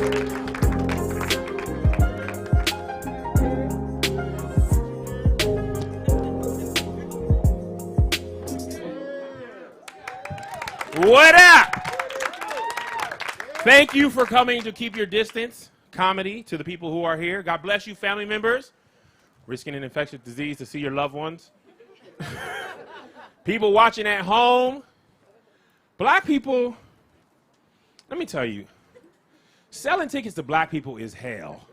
What up? Thank you for coming to Keep Your Distance comedy to the people who are here. God bless you, family members. Risking an infectious disease to see your loved ones. People watching at home. Black people, let me tell you, selling tickets to black people is hell.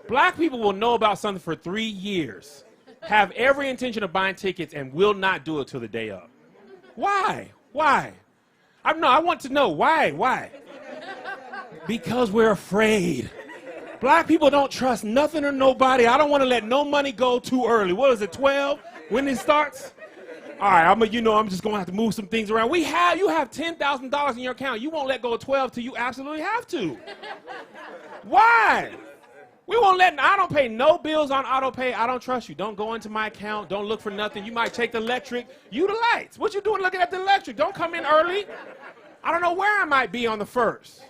Black people will know about something for 3 years, have every intention of buying tickets, and will not do it till the day of. Why? Why? I want to know why? Because we're afraid. Black people don't trust nothing or nobody. I don't want to let no money go too early. What is it, 12 when it starts? All right, I'm just going to have to move some things around. You have $10,000 in your account. You won't let go of 12 till you absolutely have to. Why? I don't pay no bills on auto pay. I don't trust you. Don't go into my account. Don't look for nothing. You might take the electric. You the lights. What you doing looking at the electric? Don't come in early. I don't know where I might be on the 1st.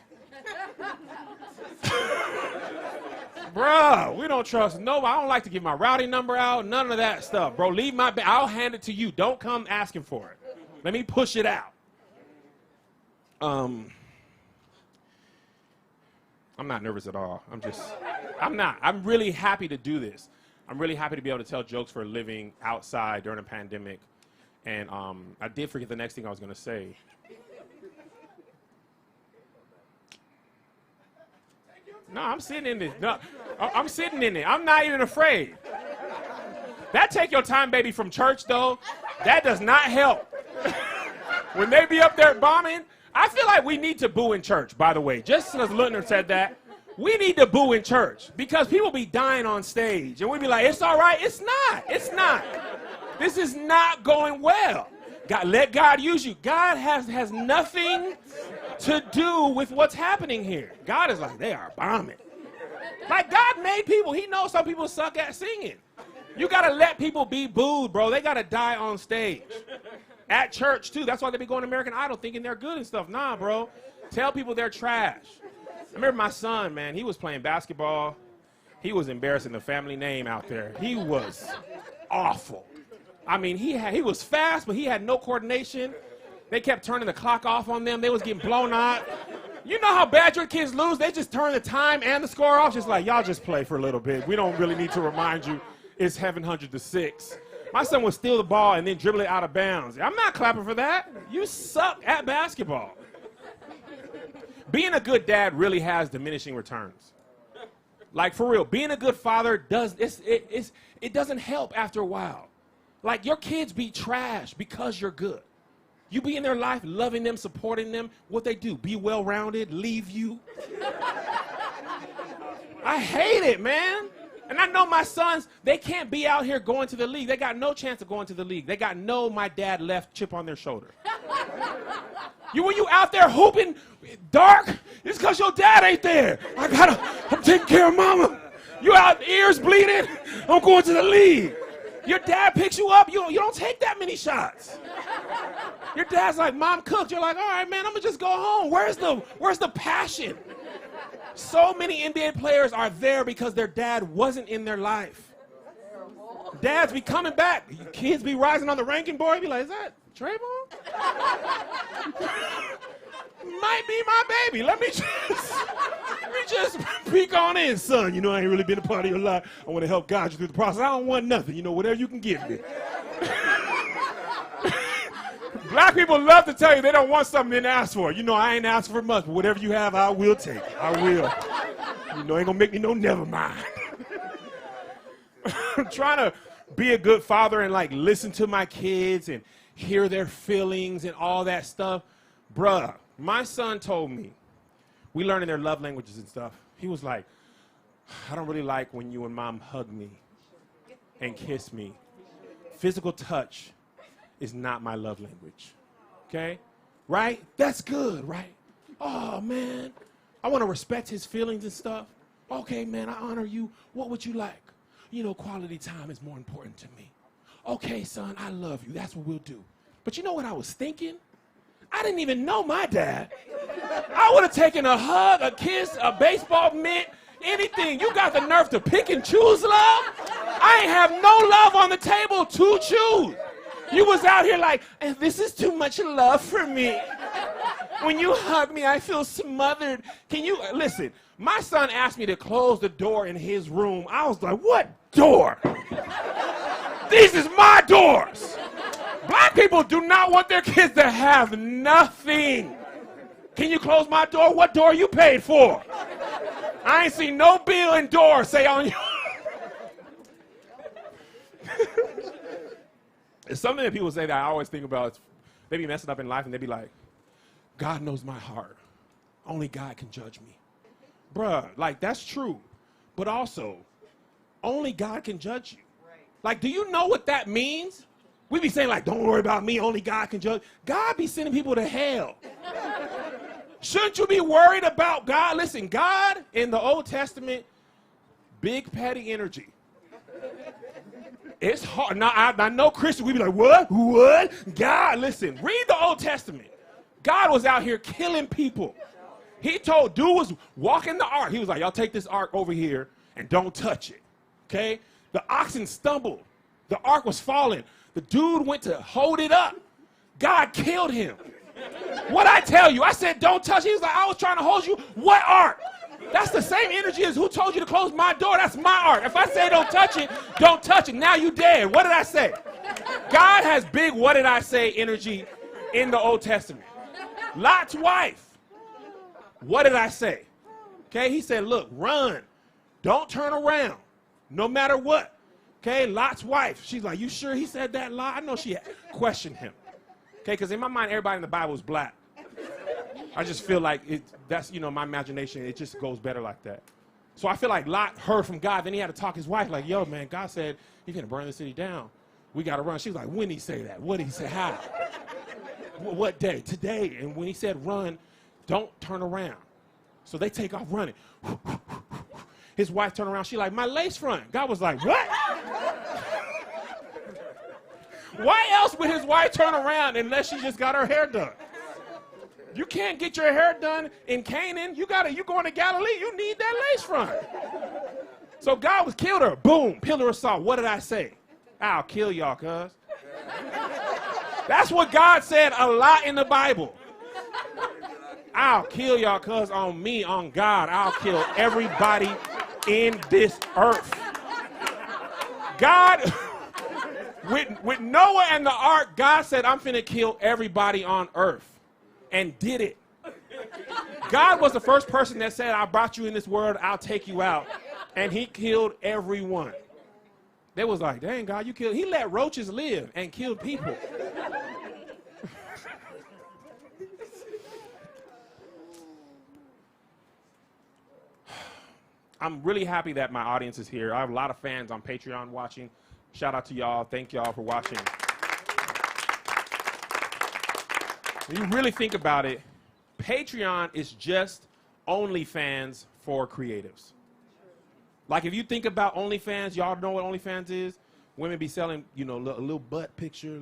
Bruh, we don't trust nobody. I don't like to give my routing number out. None of that stuff, bro. Leave my bag. I'll hand it to you. Don't come asking for it. Let me push it out. I'm not nervous at all. I'm not. I'm really happy to do this. I'm really happy to be able to tell jokes for a living outside during a pandemic. And I did forget the next thing I was going to say. No, I'm sitting in this. No, I'm sitting in it. I'm not even afraid. That take your time, baby, from church, though. That does not help. When they be up there bombing, I feel like we need to boo in church, by the way. Just as Lutner said that, we need to boo in church because people be dying on stage. And we be like, it's all right. It's not. It's not. This is not going well. God, let God use you. God has nothing to do with what's happening here. God is like, they are bombing. Like, God made people. He knows some people suck at singing. You got to let people be booed, bro. They got to die on stage. At church, too. That's why they be going to American Idol thinking they're good and stuff. Nah, bro. Tell people they're trash. I remember my son, man. He was playing basketball. He was embarrassing the family name out there. He was awful. I mean, he was fast, but he had no coordination. They kept turning the clock off on them. They was getting blown out. You know how bad your kids lose? They just turn the time and the score off. Just like, y'all just play for a little bit. We don't really need to remind you it's 700-6. My son would steal the ball and then dribble it out of bounds. I'm not clapping for that. You suck at basketball. Being a good dad really has diminishing returns. Like, for real, being a good father it doesn't help after a while. Like, your kids be trash because you're good. You be in their life, loving them, supporting them. What they do, be well-rounded, leave you. I hate it, man. And I know my sons, they can't be out here going to the league. They got no chance of going to the league. They got no my dad left chip on their shoulder. When you out there hooping dark, it's because your dad ain't there. I'm taking care of mama. You out, ears bleeding, I'm going to the league. Your dad picks you up, you don't take that many shots. Your dad's like, Mom cooked. You're like, all right, man, I'm gonna just go home. Where's the passion? So many NBA players are there because their dad wasn't in their life. Dads be coming back. Kids be rising on the ranking board. Be like, is that Trayvon? Might be my baby. Let me just peek on in, son. You know, I ain't really been a part of your life. I want to help guide you through the process. I don't want nothing. You know, whatever you can give me. Black people love to tell you they don't want something they didn't ask for. You know, I ain't asked for much, but whatever you have, I will take it. I will. You know, ain't gonna make me no never mind. I'm trying to be a good father and, like, listen to my kids and hear their feelings and all that stuff. Bruh, my son told me, we learning their love languages and stuff. He was like, I don't really like when you and Mom hug me and kiss me. Physical touch is not my love language, okay? Right? That's good, right? Oh, man, I want to respect his feelings and stuff. Okay, man, I honor you. What would you like? You know, quality time is more important to me. Okay, son, I love you. That's what we'll do. But you know what I was thinking? I didn't even know my dad. I would have taken a hug, a kiss, a baseball mitt, anything. You got the nerve to pick and choose love? I ain't have no love on the table to choose. You was out here like, this is too much love for me. When you hug me, I feel smothered. Can you, listen, my son asked me to close the door in his room. I was like, what door? These is my doors. Black people do not want their kids to have nothing. Can you close my door? What door you paid for? I ain't seen no bill and door say on you. It's something that people say that I always think about. They be messing up in life and they be like, God knows my heart. Only God can judge me. Bruh, like that's true. But also, only God can judge you. Like, do you know what that means? We be saying like, don't worry about me, only God can judge. God be sending people to hell. Shouldn't you be worried about God? Listen, God in the Old Testament, big petty energy. It's hard. Now, I know Christians, we be like, what? What? God, listen, read the Old Testament. God was out here killing people. He told, dude was walking the ark. He was like, y'all take this ark over here and don't touch it, okay? The oxen stumbled. The ark was falling. The dude went to hold it up. God killed him. What'd I tell you? I said, don't touch it. He was like, I was trying to hold you. What ark? That's the same energy as who told you to close my door. That's my ark. If I say don't touch it, don't touch it. Now you dead. What did I say? God has big what did I say energy in the Old Testament. Lot's wife. What did I say? Okay, he said, look, run. Don't turn around, no matter what. Okay, Lot's wife. She's like, you sure he said that, Lot? I know she questioned him. Okay, because in my mind, everybody in the Bible is black. I just feel like that's, my imagination, it just goes better like that. So I feel like Lot heard from God, then he had to talk his wife like, yo, man, God said he's going to burn the city down. We got to run. She was like, when did he say that? What did he say? How? What day? Today. And when he said run, don't turn around. So they take off running. His wife turned around. She like, my lace front. God was like, what? Why else would his wife turn around unless she just got her hair done? You can't get your hair done in Canaan. You going to Galilee, you need that lace front. So God was killed her. Boom, pillar of salt. What did I say? I'll kill y'all, cuz. That's what God said a lot in the Bible. I'll kill y'all, cuz on me, on God, I'll kill everybody in this earth. God, with Noah and the ark, God said, I'm finna kill everybody on earth. And did it. God was the first person that said, I brought you in this world, I'll take you out. And he killed everyone. They was like, dang, God, you killed. He let roaches live and killed people. I'm really happy that my audience is here. I have a lot of fans on Patreon watching. Shout out to y'all. Thank y'all for watching. When you really think about it, Patreon is just OnlyFans for creatives. Like if you think about OnlyFans, y'all know what OnlyFans is? Women be selling, a little butt picture,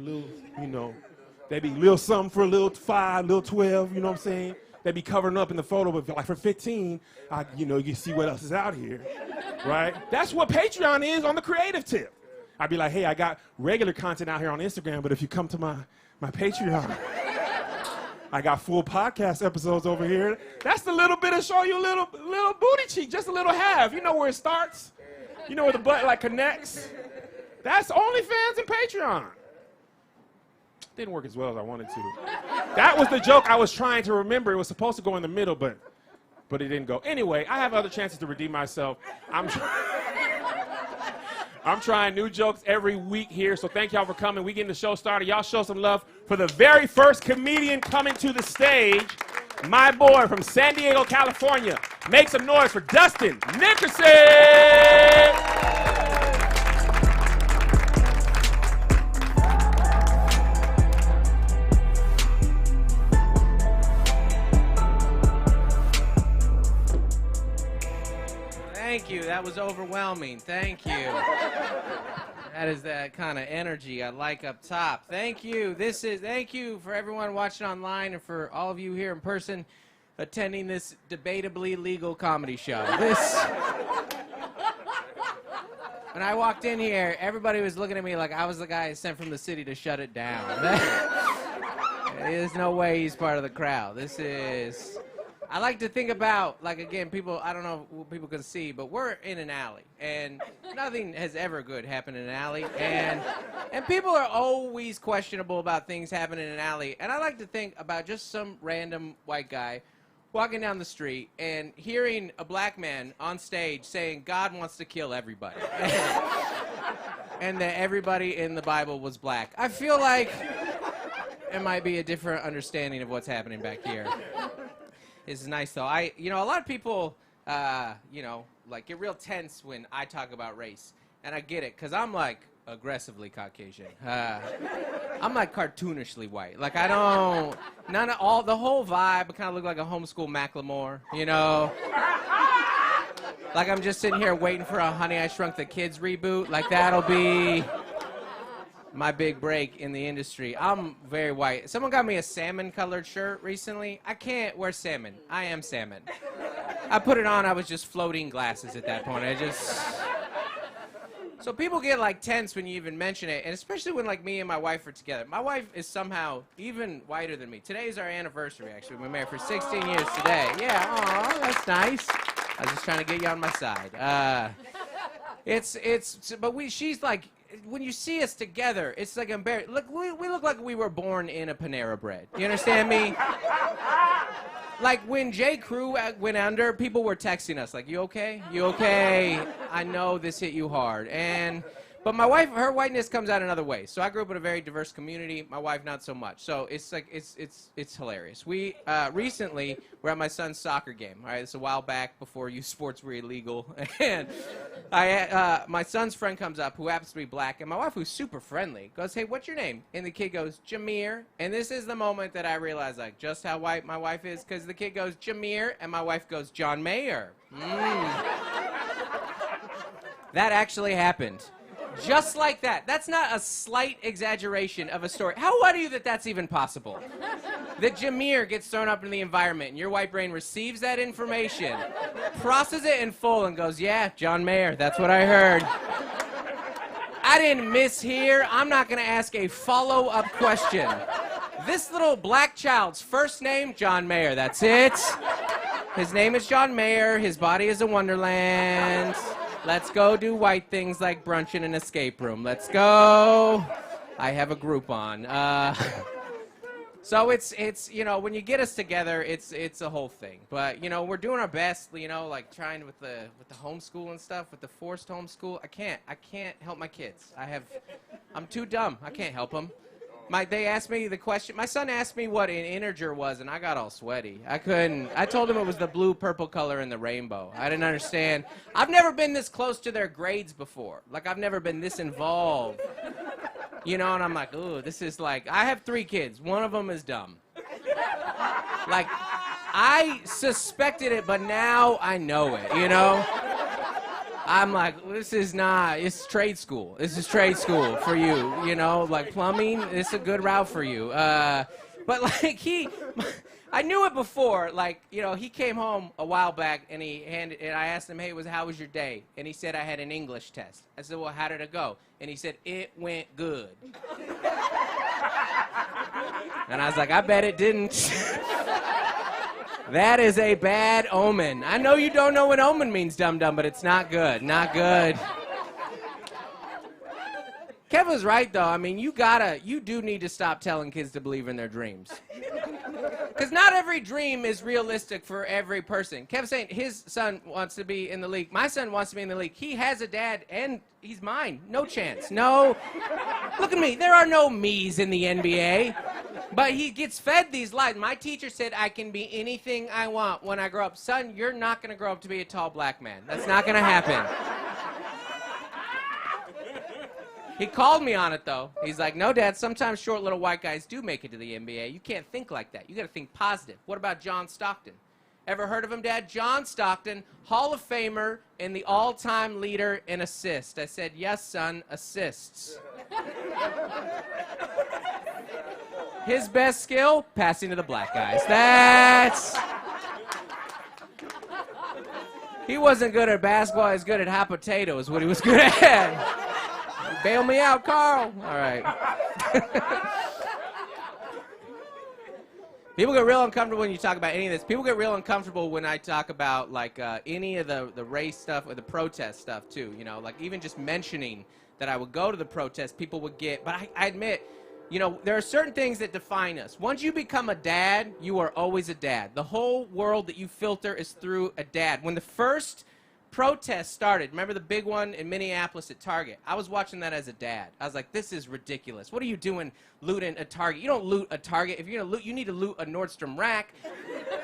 they be little something for a little 5, little 12, you know what I'm saying? They be covering up in the photo, but like for 15, you can see what else is out here, right? That's what Patreon is on the creative tip. I'd be like, hey, I got regular content out here on Instagram, but if you come to my Patreon, I got full podcast episodes over here. That's the little bit of show you a little booty cheek, just a little half. You know where it starts. You know where the butt connects. That's OnlyFans and Patreon. Didn't work as well as I wanted to. That was the joke I was trying to remember. It was supposed to go in the middle, but it didn't go. Anyway, I have other chances to redeem myself. I'm trying new jokes every week here, so thank y'all for coming. We getting the show started. Y'all show some love for the very first comedian coming to the stage, my boy from San Diego, California. Make some noise for Dustin Nickerson! Thank you. That was overwhelming. Thank you. That is that kind of energy I like up top. Thank you. Thank you for everyone watching online and for all of you here in person. attending this debatably legal comedy show. When I walked in here, everybody was looking at me like I was the guy sent from the city to shut it down. There's no way he's part of the crowd. I like to think about, like, again, people, I don't know what people can see, but we're in an alley, and nothing has ever good happened in an alley, and people are always questionable about things happening in an alley, and I like to think about just some random white guy walking down the street and hearing a black man on stage saying God wants to kill everybody, and that everybody in the Bible was black. I feel like it might be a different understanding of what's happening back here. This is nice, though. A lot of people, like, get real tense when I talk about race. And I get it, because I'm, like, aggressively Caucasian. I'm, like, cartoonishly white. Like, the whole vibe, I kind of look like a homeschool Macklemore, you know? Like, I'm just sitting here waiting for a Honey, I Shrunk the Kids reboot. Like, that'll be my big break in the industry. I'm very white. Someone got me a salmon-colored shirt recently. I can't wear salmon. I am salmon. I put it on, I was just floating glasses at that point. So people get, like, tense when you even mention it, and especially when, like, me and my wife are together. My wife is somehow even whiter than me. Today is our anniversary, actually. We've been married for 16 years today. Yeah, aw, that's nice. I was just trying to get you on my side. She's like, when you see us together, it's like embarrassing. Look, we look like we were born in a Panera Bread. You understand me? Like, when J. Crew went under, people were texting us, like, you okay? You okay? I know this hit you hard. But my wife, her whiteness comes out in other ways. So I grew up in a very diverse community. My wife, not so much. So it's like, it's hilarious. We recently were at my son's soccer game. All right, it's a while back before youth sports were illegal. And my son's friend comes up, who happens to be black, and my wife, who's super friendly, goes, hey, what's your name? And the kid goes, Jameer. And this is the moment that I realized, like, just how white my wife is, because the kid goes, Jameer, and my wife goes, John Mayer. That actually happened. Just like that. That's not a slight exaggeration of a story. How white are you that that's even possible? That Jameer gets thrown up in the environment, and your white brain receives that information, processes it in full, and goes, yeah, John Mayer, that's what I heard. I didn't mishear. I'm not going to ask a follow-up question. This little black child's first name, John Mayer, that's it. His name is John Mayer. His body is a wonderland. Let's go do white things like brunch in an escape room. Let's go. I have a Groupon. So it's when you get us together, it's a whole thing. But we're doing our best. Like trying with the homeschool and stuff, with the forced homeschool. I can't help my kids. I'm too dumb. I can't help them. They asked me the question. My son asked me what an integer was, and I got all sweaty. I couldn't. I told him it was the blue, purple color in the rainbow. I didn't understand. I've never been this close to their grades before. Like, I've never been this involved. And I'm like, ooh, this is like, I have 3 kids. One of them is dumb. Like, I suspected it, but now I know it, I'm like, it's trade school. This is trade school for you, like plumbing, it's a good route for you. But like I knew it before, like, he came home a while back and I asked him, hey, how was your day? And he said, I had an English test. I said, well, how did it go? And he said, it went good. And I was like, I bet it didn't. That is a bad omen. I know you don't know what omen means, dum-dum, but it's not good. Not good. Kev was right, though. I mean, you do need to stop telling kids to believe in their dreams. Because not every dream is realistic for every person. Kev's saying his son wants to be in the league. My son wants to be in the league. He has a dad, and he's mine. No chance. No. Look at me. There are no me's in the NBA. But he gets fed these lies. My teacher said I can be anything I want when I grow up. Son, you're not going to grow up to be a tall black man. That's not going to happen. He called me on it, though. He's like, no, Dad, sometimes short little white guys do make it to the NBA. You can't think like that. You got to think positive. What about John Stockton? Ever heard of him, Dad? John Stockton, Hall of Famer and the all-time leader in assists. I said, yes, son, assists. His best skill, passing to the black guys. He wasn't good at basketball. He was good at hot potatoes, what he was good at. Bail me out, Carl. All right. People get real uncomfortable when you talk about any of this. People get real uncomfortable when I talk about, like, any of the race stuff or the protest stuff, too. You know, like, even just mentioning that I would go to the protest, people would get. But I admit, you know, there are certain things that define us. Once you become a dad, you are always a dad. The whole world that you filter is through a dad. When the first protest started, remember the big one in Minneapolis at Target? I was watching that as a dad. I was like, this is ridiculous. What are you doing looting a Target? You don't loot a Target. If you're going to loot, you need to loot a Nordstrom Rack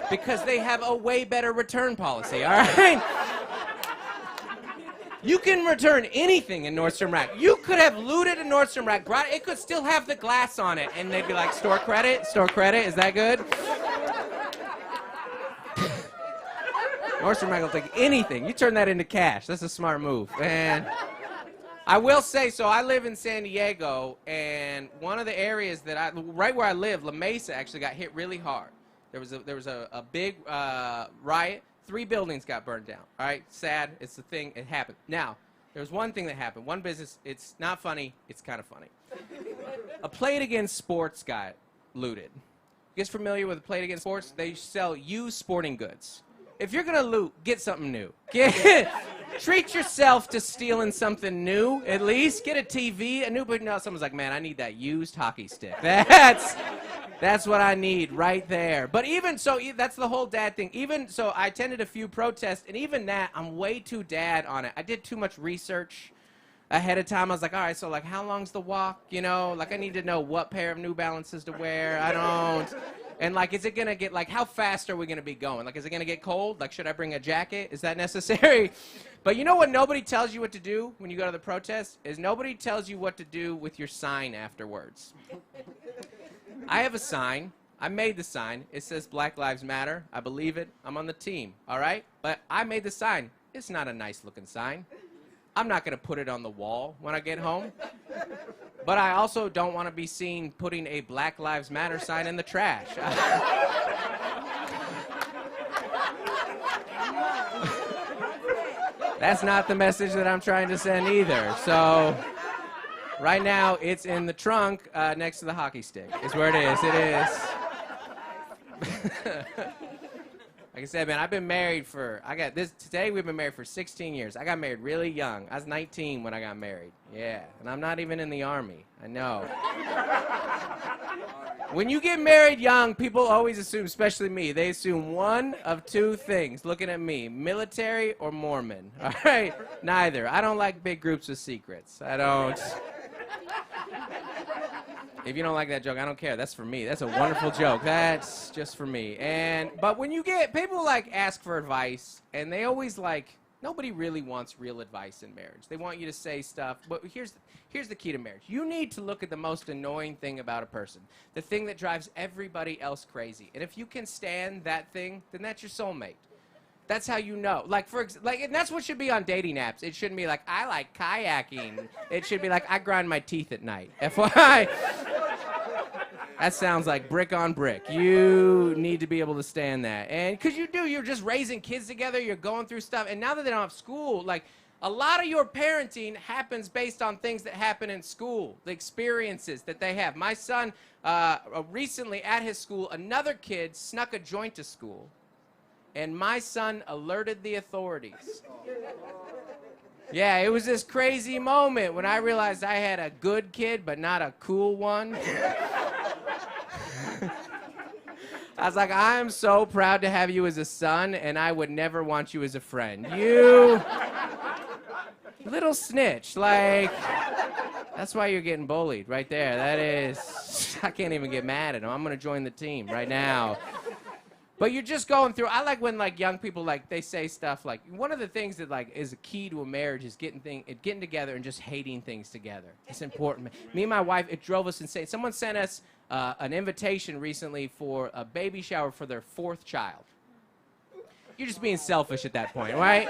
because they have a way better return policy, all right? You can return anything in Nordstrom Rack. You could have looted a Nordstrom Rack, brought it could still have the glass on it, and they'd be like, store credit, is that good? Nordstrom Rack will take anything. You turn that into cash. That's a smart move. And I will say, so I live in San Diego, and one of the areas that right where I live, La Mesa actually got hit really hard. There was a big riot. 3 buildings got burned down. All right, sad. It's the thing. It happened. Now, there was one thing that happened. One business. It's not funny. It's kind of funny. A Play It Again Sports got looted. You guys familiar with Play It Again Sports? They sell used sporting goods. If you're gonna loot, get something new. Treat yourself to stealing something new, at least. Get a TV, a new, but no, someone's like, man, I need that used hockey stick. That's what I need right there. But even so, that's the whole dad thing. Even so, I attended a few protests, and even that, I'm way too dad on it. I did too much research ahead of time. I was like, all right, so like, how long's the walk? You know, like I need to know what pair of New Balances to wear. I don't. And, like, is it going to get, like, how fast are we going to be going? Like, is it going to get cold? Like, should I bring a jacket? Is that necessary? But you know what nobody tells you what to do when you go to the protest? Is nobody tells you what to do with your sign afterwards. I have a sign. I made the sign. It says Black Lives Matter. I believe it. I'm on the team, all right? But I made the sign. It's not a nice-looking sign. I'm not going to put it on the wall when I get home. But I also don't want to be seen putting a Black Lives Matter sign in the trash. That's not the message that I'm trying to send either. So right now, it's in the trunk next to the hockey stick is where it is. It is. Like I said, man, I've been married today we've been married for 16 years. I got married really young. I was 19 when I got married. Yeah, and I'm not even in the Army. I know. When you get married young, people always assume, especially me, they assume one of 2 things. Looking at me, military or Mormon. All right? Neither. I don't like big groups with secrets. I don't. If you don't like that joke, I don't care. That's for me. That's a wonderful joke. That's just for me. But when you get people like ask for advice, and they always like nobody really wants real advice in marriage. They want you to say stuff. But here's the key to marriage. You need to look at the most annoying thing about a person, the thing that drives everybody else crazy. And if you can stand that thing, then that's your soulmate. That's how you know. And that's what should be on dating apps. It shouldn't be like, I like kayaking. It should be like, I grind my teeth at night. FYI. That sounds like brick on brick. You need to be able to stand that. And because you're just raising kids together, you're going through stuff. And now that they don't have school, like, a lot of your parenting happens based on things that happen in school, the experiences that they have. My son, recently at his school, another kid snuck a joint to school. And my son alerted the authorities. Yeah, it was this crazy moment when I realized I had a good kid, but not a cool one. I was like, I am so proud to have you as a son, and I would never want you as a friend. You little snitch. Like, that's why you're getting bullied right there. That is, I can't even get mad at him. I'm going to join the team right now. But you're just going through. I like when like young people like they say stuff like one of the things that like is a key to a marriage is getting together and just hating things together. It's important. Me and my wife, it drove us insane. Someone sent us an invitation recently for a baby shower for their 4th child. You're just being selfish at that point, right?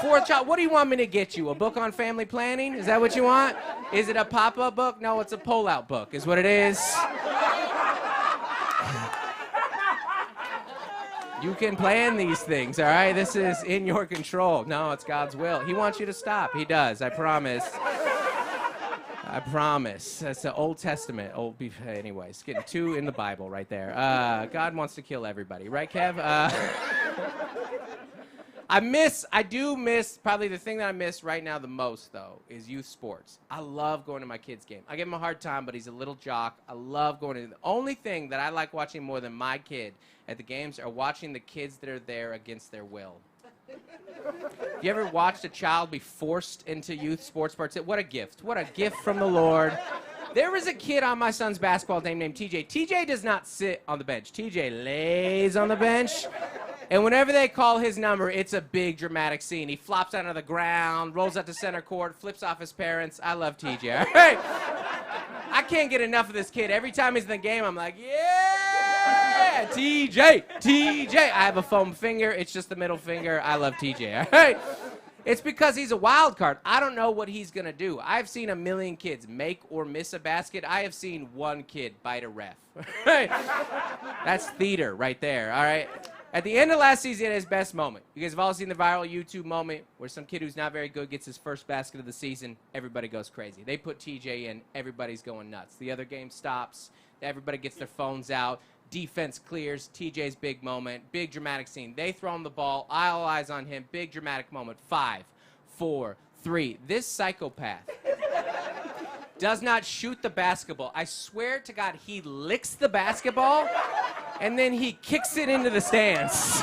4th child. What do you want me to get you? A book on family planning? Is that what you want? Is it a pop-up book? No, it's a pull-out book. Is what it is. You can plan these things, all right? This is in your control. No, it's God's will. He wants you to stop. He does, I promise. I promise. That's the Old Testament. Anyways, getting two in the Bible right there. God wants to kill everybody, right, Kev? I do miss, probably the thing that I miss right now the most, though, is youth sports. I love going to my kid's game. I give him a hard time, but he's a little jock. I love going to. The only thing that I like watching more than my kid at the games are watching the kids that are there against their will. You ever watched a child be forced into youth sports participation? What a gift. What a gift from the Lord. There was a kid on my son's basketball team named TJ. TJ does not sit on the bench. TJ lays on the bench. And whenever they call his number, it's a big dramatic scene. He flops out of the ground, rolls out to center court, flips off his parents. I love TJ. All right? I can't get enough of this kid. Every time he's in the game, I'm like, yeah, TJ, TJ. I have a foam finger. It's just the middle finger. I love TJ. All right? It's because he's a wild card. I don't know what he's going to do. I've seen a million kids make or miss a basket. I have seen one kid bite a ref. That's theater right there, all right? At the end of last season, at his best moment. You guys have all seen the viral YouTube moment where some kid who's not very good gets his first basket of the season. Everybody goes crazy. They put TJ in. Everybody's going nuts. The other game stops. Everybody gets their phones out. Defense clears. TJ's big moment. Big dramatic scene. They throw him the ball. All eyes on him. Big dramatic moment. 5, 4, 3. This psychopath does not shoot the basketball. I swear to God, he licks the basketball and then he kicks it into the stands.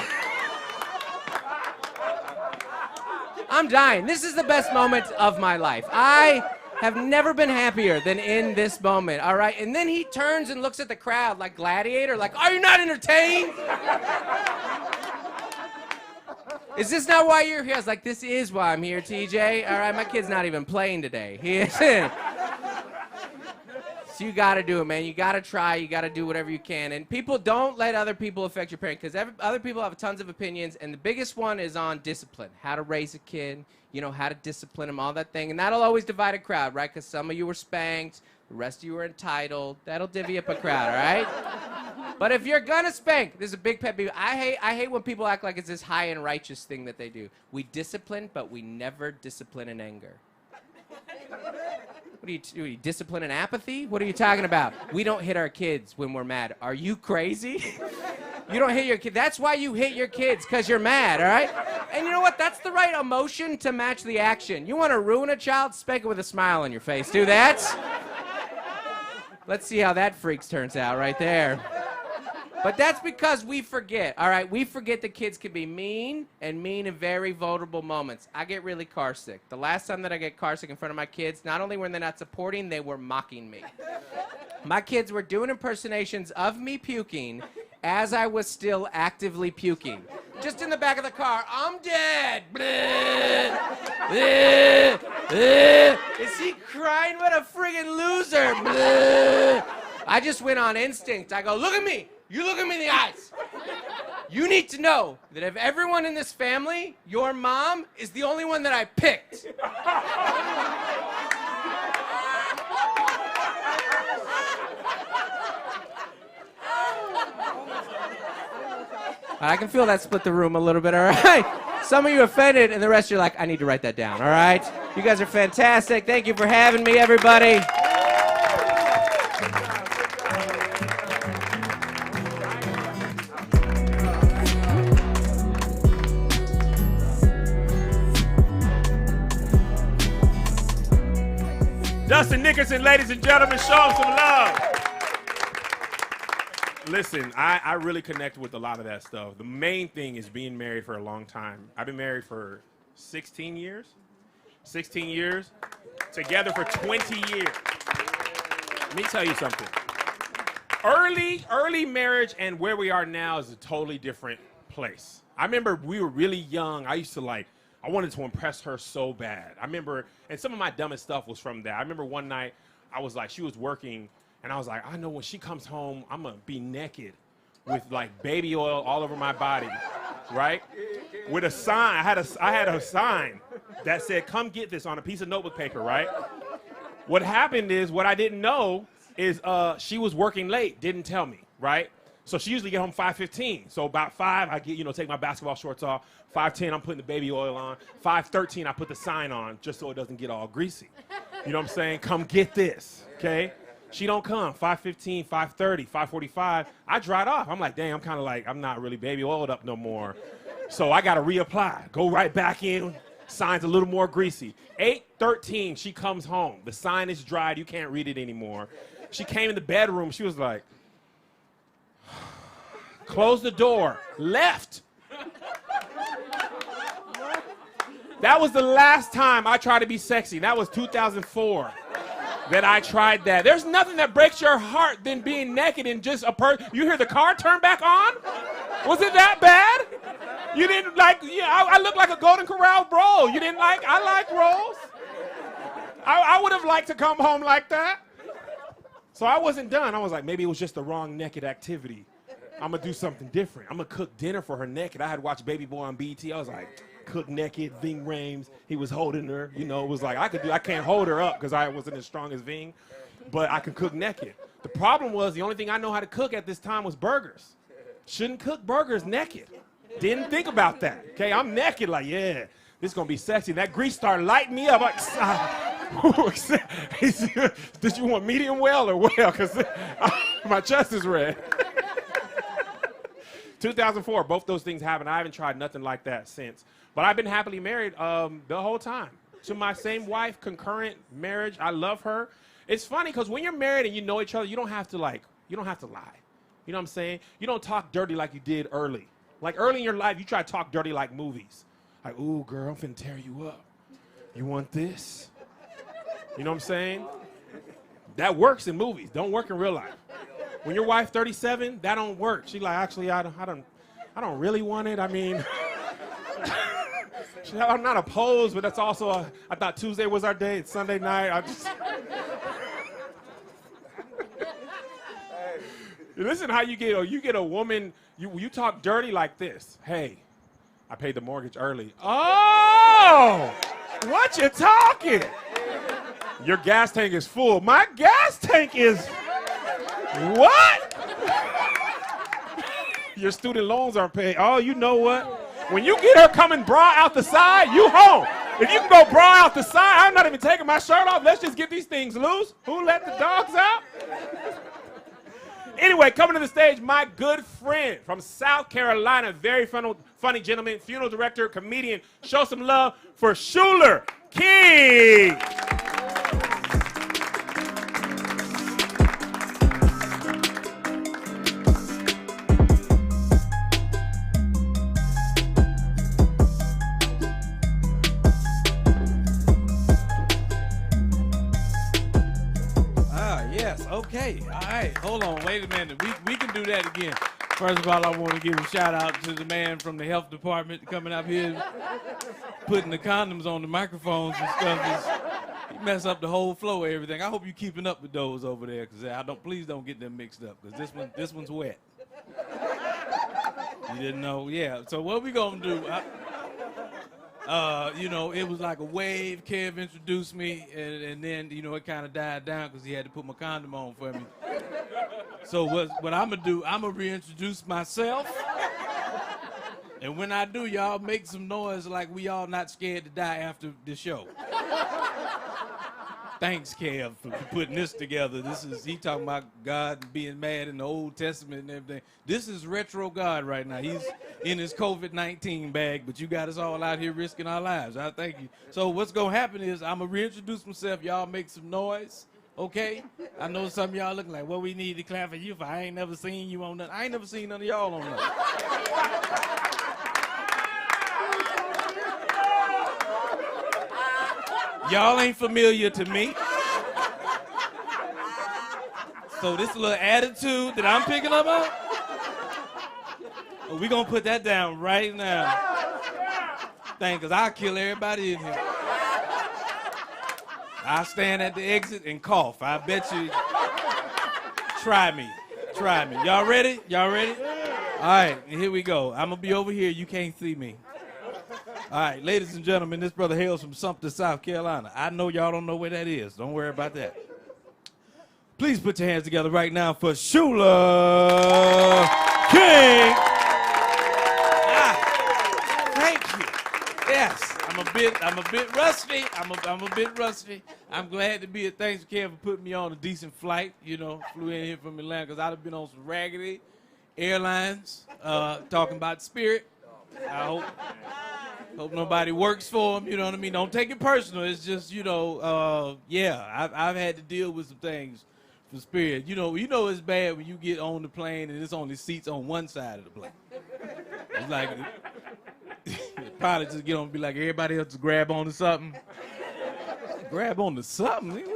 I'm dying. This is the best moment of my life. I have never been happier than in this moment, all right? And then he turns and looks at the crowd like Gladiator, like, are you not entertained? Is this not why you're here? I was like, this is why I'm here, TJ. All right, my kid's not even playing today. He isn't. So you got to do it, man. You got to try. You got to do whatever you can. And people, don't let other people affect your parent, because other people have tons of opinions, and the biggest one is on discipline, how to raise a kid, you know, how to discipline them, all that thing. And that'll always divide a crowd, right? Because some of you were spanked, the rest of you were entitled. That'll divvy up a crowd, all right? But if you're going to spank, this is a big pet peeve. I hate when people act like it's this high and righteous thing that they do. We discipline, but we never discipline in anger. What are you discipline and apathy? What are you talking about? We don't hit our kids when we're mad. Are you crazy? You don't hit your kid. That's why you hit your kids, because you're mad, all right? And you know what? That's the right emotion to match the action. You want to ruin a child? Spank it with a smile on your face. Do that. Let's see how that freaks turns out right there. But that's because we forget, all right? We forget that kids can be mean in very vulnerable moments. I get really car sick. The last time that I get car sick in front of my kids, not only were they not supporting, they were mocking me. My kids were doing impersonations of me puking as I was still actively puking. Just in the back of the car, I'm dead. Is he crying? What a friggin' loser. I just went on instinct. I go, look at me. You look at me in the eyes. You need to know that of everyone in this family, your mom is the only one that I picked. I can feel that split the room a little bit, all right? Some of you offended, and the rest you're like, I need to write that down, all right? You guys are fantastic. Thank you for having me, everybody. Dustin Nickerson, ladies and gentlemen, show him some love. Listen, I really connect with a lot of that stuff. The main thing is being married for a long time. I've been married for 16 years. 16 years. Together for 20 years. Let me tell you something. Early marriage and where we are now is a totally different place. I remember we were really young. I wanted to impress her so bad. I remember, and some of my dumbest stuff was from that. I remember one night, I was like, she was working, and I was like, I know when she comes home, I'm gonna be naked with like baby oil all over my body, right? With a sign, I had a sign that said, come get this, on a piece of notebook paper, right? What happened is, what I didn't know is she was working late, didn't tell me, right? So she usually get home 5:15. So about 5, I get, take my basketball shorts off. 5:10, I'm putting the baby oil on. 5:13, I put the sign on just so it doesn't get all greasy. You know what I'm saying? Come get this, okay? She don't come. 5:15, 5:30, 5:45. I dried off. I'm like, dang, I'm kind of like, I'm not really baby oiled up no more. So I got to reapply. Go right back in. Sign's a little more greasy. 8:13, she comes home. The sign is dried. You can't read it anymore. She came in the bedroom. She was like, closed the door, left. That was the last time I tried to be sexy. That was 2004 that I tried that. There's nothing that breaks your heart than being naked and just you hear the car turn back on? Was it that bad? You didn't like, I look like a Golden Corral bro. You didn't like, I like rolls. I would have liked to come home like that. So I wasn't done. I was like, maybe it was just the wrong naked activity. I'm going to do something different. I'm going to cook dinner for her naked. I had watched Baby Boy on BET. I was like, cook naked, Ving Rhames. He was holding her. It was like, I can't hold her up because I wasn't as strong as Ving, but I can cook naked. The problem was the only thing I know how to cook at this time was burgers. Shouldn't cook burgers naked. Didn't think about that. Okay, I'm naked like, yeah, this is going to be sexy. That grease started lighting me up. Did you want medium well or well? Because my chest is red. 2004, both those things happened. I haven't tried nothing like that since. But I've been happily married the whole time to my same wife, concurrent marriage. I love her. It's funny because when you're married and you know each other, you don't have to lie. You know what I'm saying? You don't talk dirty like you did early. Like early in your life, you try to talk dirty like movies. Like, ooh, girl, I'm finna tear you up. You want this? You know what I'm saying? That works in movies. Don't work in real life. When your wife 37, that don't work. She like, actually, I don't really want it. I mean, I'm not opposed, but that's also I thought Tuesday was our day. It's Sunday night. Listen, how you get a woman. You talk dirty like this. Hey, I paid the mortgage early. Oh, what you talking? Your gas tank is full. My gas tank is. What? Your student loans aren't paid. Oh, you know what? When you get her coming bra out the side, you home. If you can go bra out the side, I'm not even taking my shirt off. Let's just get these things loose. Who let the dogs out? Anyway, coming to the stage, my good friend from South Carolina, very funny gentleman, funeral director, comedian. Show some love for Shuler King. Okay, all right, hold on, wait a minute. We can do that again. First of all, I want to give a shout out to the man from the health department coming up here, putting the condoms on the microphones and stuff. He messed up the whole flow of everything. I hope you're keeping up with those over there, because please don't get them mixed up, because this one's wet. You didn't know? Yeah, so what we gonna do? It was like a wave. Kev introduced me, and then, it kind of died down because he had to put my condom on for me. So what I'm going to do, I'm going to reintroduce myself. And when I do, y'all make some noise like we all not scared to die after the show. Thanks, Kev, for putting this together. He talking about God being mad in the Old Testament and everything. This is retro God right now. He's in his COVID-19 bag, but you got us all out here risking our lives. I thank you. So what's going to happen is I'm going to reintroduce myself. Y'all make some noise, okay? I know some of y'all looking like, what we need to clap for you for? I ain't never seen you on nothing. I ain't never seen none of y'all on nothing. Y'all ain't familiar to me. So this little attitude that I'm picking up on, we gonna put that down right now. Because I'll kill everybody in here. I'll stand at the exit and cough. I bet you. Try me. Y'all ready? All right, here we go. I'm gonna be over here. You can't see me. All right, ladies and gentlemen, this brother hails from Sumter, South Carolina. I know y'all don't know where that is. Don't worry about that. Please put your hands together right now for Shula King. Thank you. Yes, I'm a bit rusty. I'm a bit rusty. I'm glad to be at Thanks Ken for putting me on a decent flight. You know, flew in here from Atlanta because I'd have been on some raggedy airlines talking about Spirit. I hope nobody works for them. You know what I mean? Don't take it personal. It's just, you know, yeah, I've had to deal with some things for Spirit. You know it's bad when you get on the plane and it's only seats on one side of the plane. It's like, probably just get on and be like, everybody else to grab on to something. Grab on to something?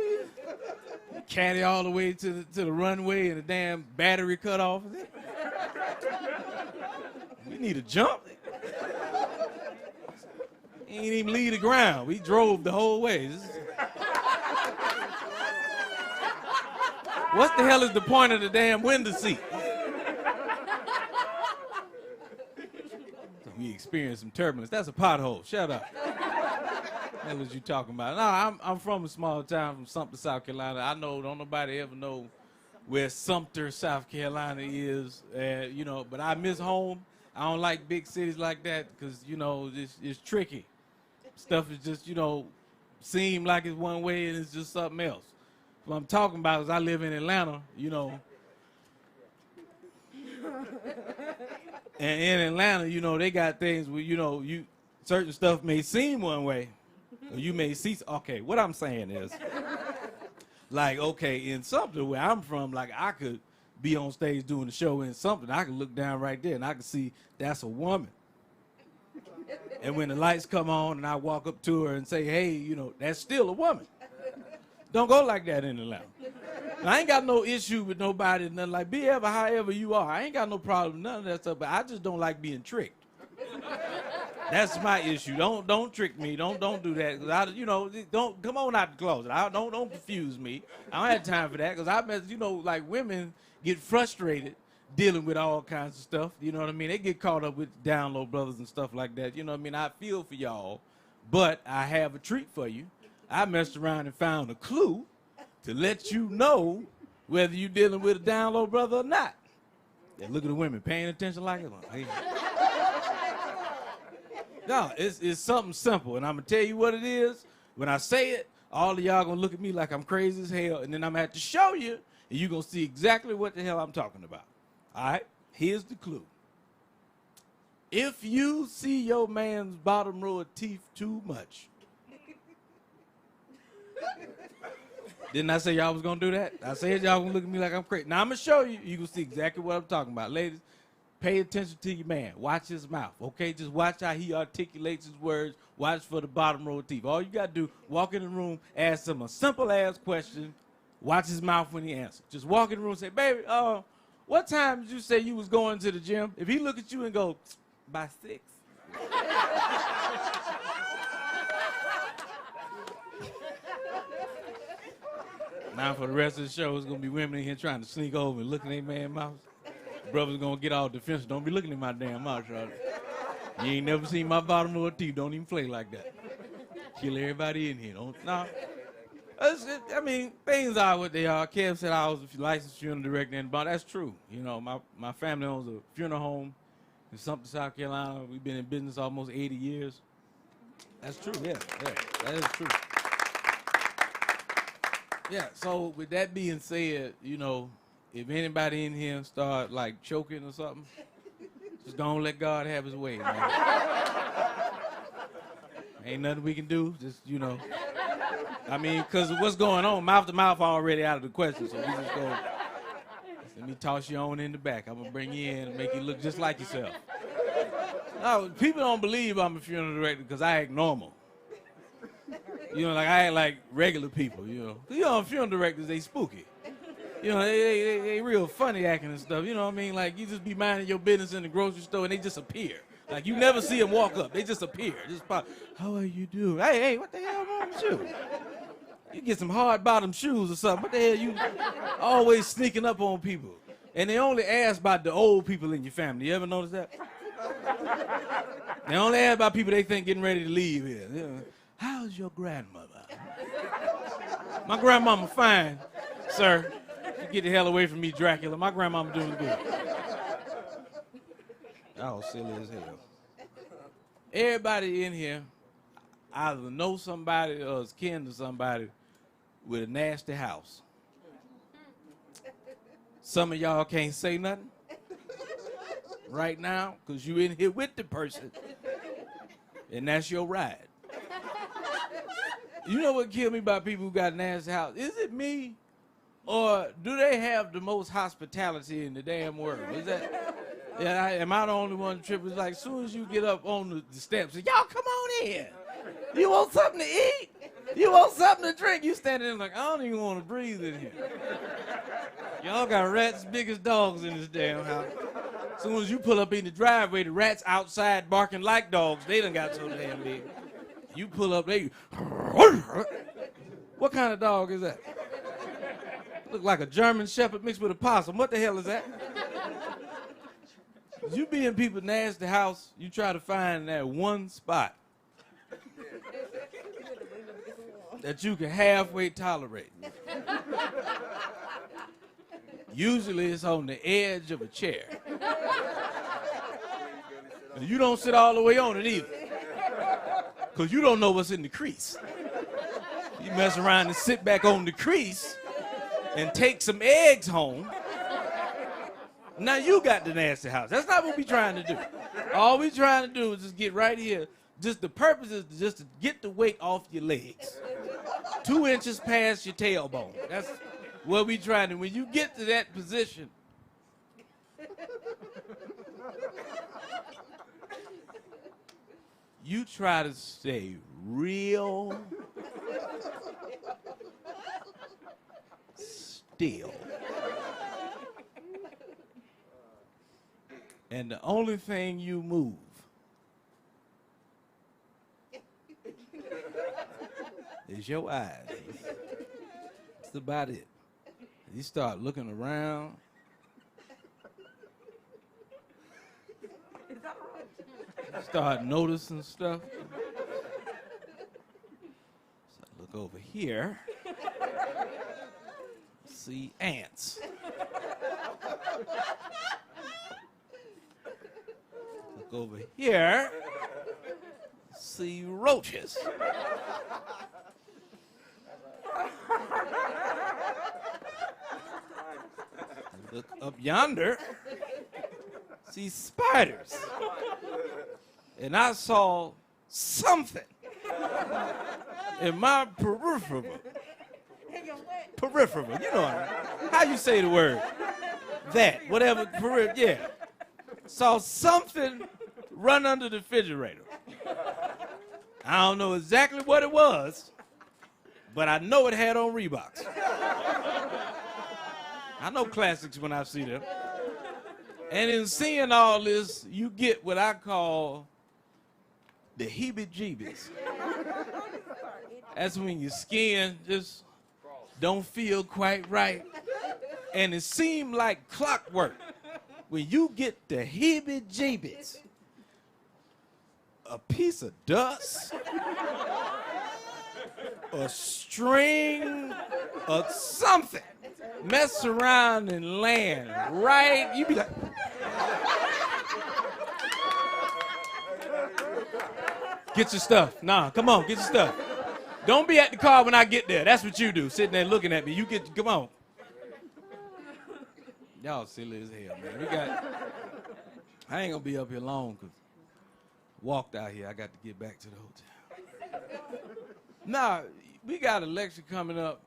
Caddy all the way to the runway and the damn battery cut off. We need a jump. He ain't even leave the ground. We drove the whole way. What the hell is the point of the damn window seat? We experienced some turbulence. That's a pothole. Shut up. That's what you talking about. No, I'm from a small town from Sumter, South Carolina. I know don't nobody ever know where Sumter, South Carolina is. You know, but I miss home. I don't like big cities like that because, you know, it's tricky. Stuff is just, you know, seem like it's one way and it's just something else. What I'm talking about is I live in Atlanta, you know. And in Atlanta, you know, they got things where, you know, certain stuff may seem one way, or you may see. Okay, what I'm saying is, like, okay, in Sumter, where I'm from, like, I could be on stage doing the show in Sumter, I could look down right there, and I could see that's a woman. And when the lights come on, and I walk up to her and say, hey, you know, that's still a woman. Don't go like that in Atlanta. I ain't got no issue with nobody, nothing like, be ever, however you are. I ain't got no problem with none of that stuff, but I just don't like being tricked. That's my issue. Don't trick me. Don't do that. 'Cause I, you know, don't come on out the closet. Don't confuse me. I don't have time for that because I met, you know, like women get frustrated dealing with all kinds of stuff. You know what I mean? They get caught up with down low brothers and stuff like that. You know what I mean? I feel for y'all, but I have a treat for you. I messed around and found a clue to let you know whether you're dealing with a down low brother or not. And look at the women paying attention like it. Hey. No, it's something simple, and I'm gonna tell you what it is. When I say it, all of y'all gonna look at me like I'm crazy as hell, and then I'm gonna have to show you, and you're gonna see exactly what the hell I'm talking about. All right, here's the clue. If you see your man's bottom row of teeth too much, didn't I say y'all was gonna do that? I said y'all gonna look at me like I'm crazy. Now I'm gonna show you. You gonna see exactly what I'm talking about. Ladies, pay attention to your man. Watch his mouth, okay? Just watch how he articulates his words. Watch for the bottom row of teeth. All you gotta do, walk in the room, ask him a simple ass question. Watch his mouth when he answers. Just walk in the room and say, baby, what time did you say you was going to the gym? If he look at you and go, by 6. Now for the rest of the show, it's gonna be women in here trying to sneak over and look in their man's mouth. Brother's gonna get all defensive. Don't be looking in my damn mouth, Charlie. You ain't never seen my bottom of a teeth. Don't even play like that. Kill everybody in here. Don't. No. I mean, things are what they are. Kev said I was a licensed funeral director, and that's true. You know, my family owns a funeral home in Sumter, South Carolina. We've been in business almost 80 years. That's true. Yeah, that is true. Yeah. So with that being said, you know, if anybody in here start like choking or something, just don't let God have his way, man. Ain't nothing we can do. Just, you know. I mean, because what's going on, mouth to mouth already out of the question, so we just go, let me toss you on in the back. I'm going to bring you in and make you look just like yourself. No, people don't believe I'm a funeral director because I act normal. You know, like I act like regular people, you know. You know, funeral directors, they spooky. You know, they real funny acting and stuff. You know what I mean? Like, you just be minding your business in the grocery store and they just appear. Like, you never see them walk up. They just appear. Just pop. How are you doing? Hey, what the hell wrong with you? You get some hard bottom shoes or something. What the hell you always sneaking up on people? And they only ask about the old people in your family. You ever notice that? They only ask about people they think getting ready to leave here. You know, how's your grandmother? My grandmama fine, sir. Get the hell away from me, Dracula. My grandmama doing good. Y'all silly as hell. Everybody in here either know somebody or is kin to somebody with a nasty house. Some of y'all can't say nothing right now because you in here with the person, and that's your ride. You know what killed me about people who got a nasty house? Is it me, or do they have the most hospitality in the damn world? Is that? Yeah, am I the only one tripping? It's like as soon as you get up on the steps, y'all come on in. You want something to eat? You want something to drink? You standing there like, I don't even want to breathe in here. Y'all got rats big as dogs in this damn house. As soon as you pull up in the driveway, the rats outside barking like dogs. They done got so damn big. You pull up, they... What kind of dog is that? Look like a German Shepherd mixed with a possum. What the hell is that? You be in people's nasty house, you try to find that one spot that you can halfway tolerate. Usually it's on the edge of a chair. And you don't sit all the way on it either, because you don't know what's in the crease. You mess around and sit back on the crease and take some eggs home. Now you got the nasty house. That's not what we trying to do. All we trying to do is just get right here. Just the purpose is just to get the weight off your legs. 2 inches past your tailbone. That's what we trying to do. When you get to that position, you try to stay real still. And the only thing you move is your eyes. That's about it. You start looking around. Start noticing stuff. So I look over here. See ants. Look over here. See roaches. Look up yonder. See spiders. And I saw something in my peripheral. Peripheral, you know how you say the word. That, whatever, yeah. Saw something run under the refrigerator. I don't know exactly what it was, but I know it had on Reeboks. I know classics when I see them. And in seeing all this, you get what I call the heebie-jeebies. That's when your skin just don't feel quite right. And it seemed like clockwork. When you get the heebie-jeebies, a piece of dust, a string, or something mess around and land right, you be like, get your stuff. Nah, come on, get your stuff. Don't be at the car when I get there. That's what you do, sitting there looking at me. You get, come on. Y'all silly as hell, man. I ain't gonna be up here long because walked out here. I got to get back to the hotel. Nah, we got a lecture coming up.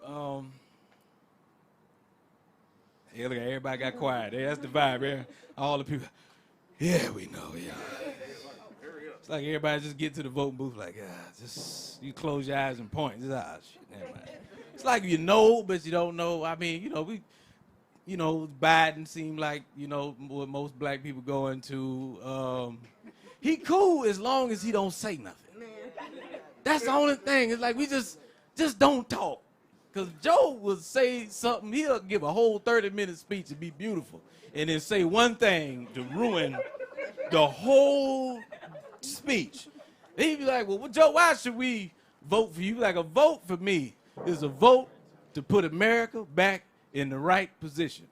Yeah, look, everybody got quiet. That's the vibe, man. All the people, yeah, we know, yeah. It's like everybody just get to the voting booth like, just you close your eyes and point. Just, shit, never mind. It's like you know, but you don't know. I mean, Biden seemed like, what most black people go into. He cool as long as he don't say nothing. That's the only thing. It's like we just don't talk. Because Joe will say something, he'll give a whole 30-minute speech and be beautiful, and then say one thing to ruin the whole speech. Then he'd be like, well, Joe, why should we vote for you? Like, a vote for me is a vote to put America back in the right position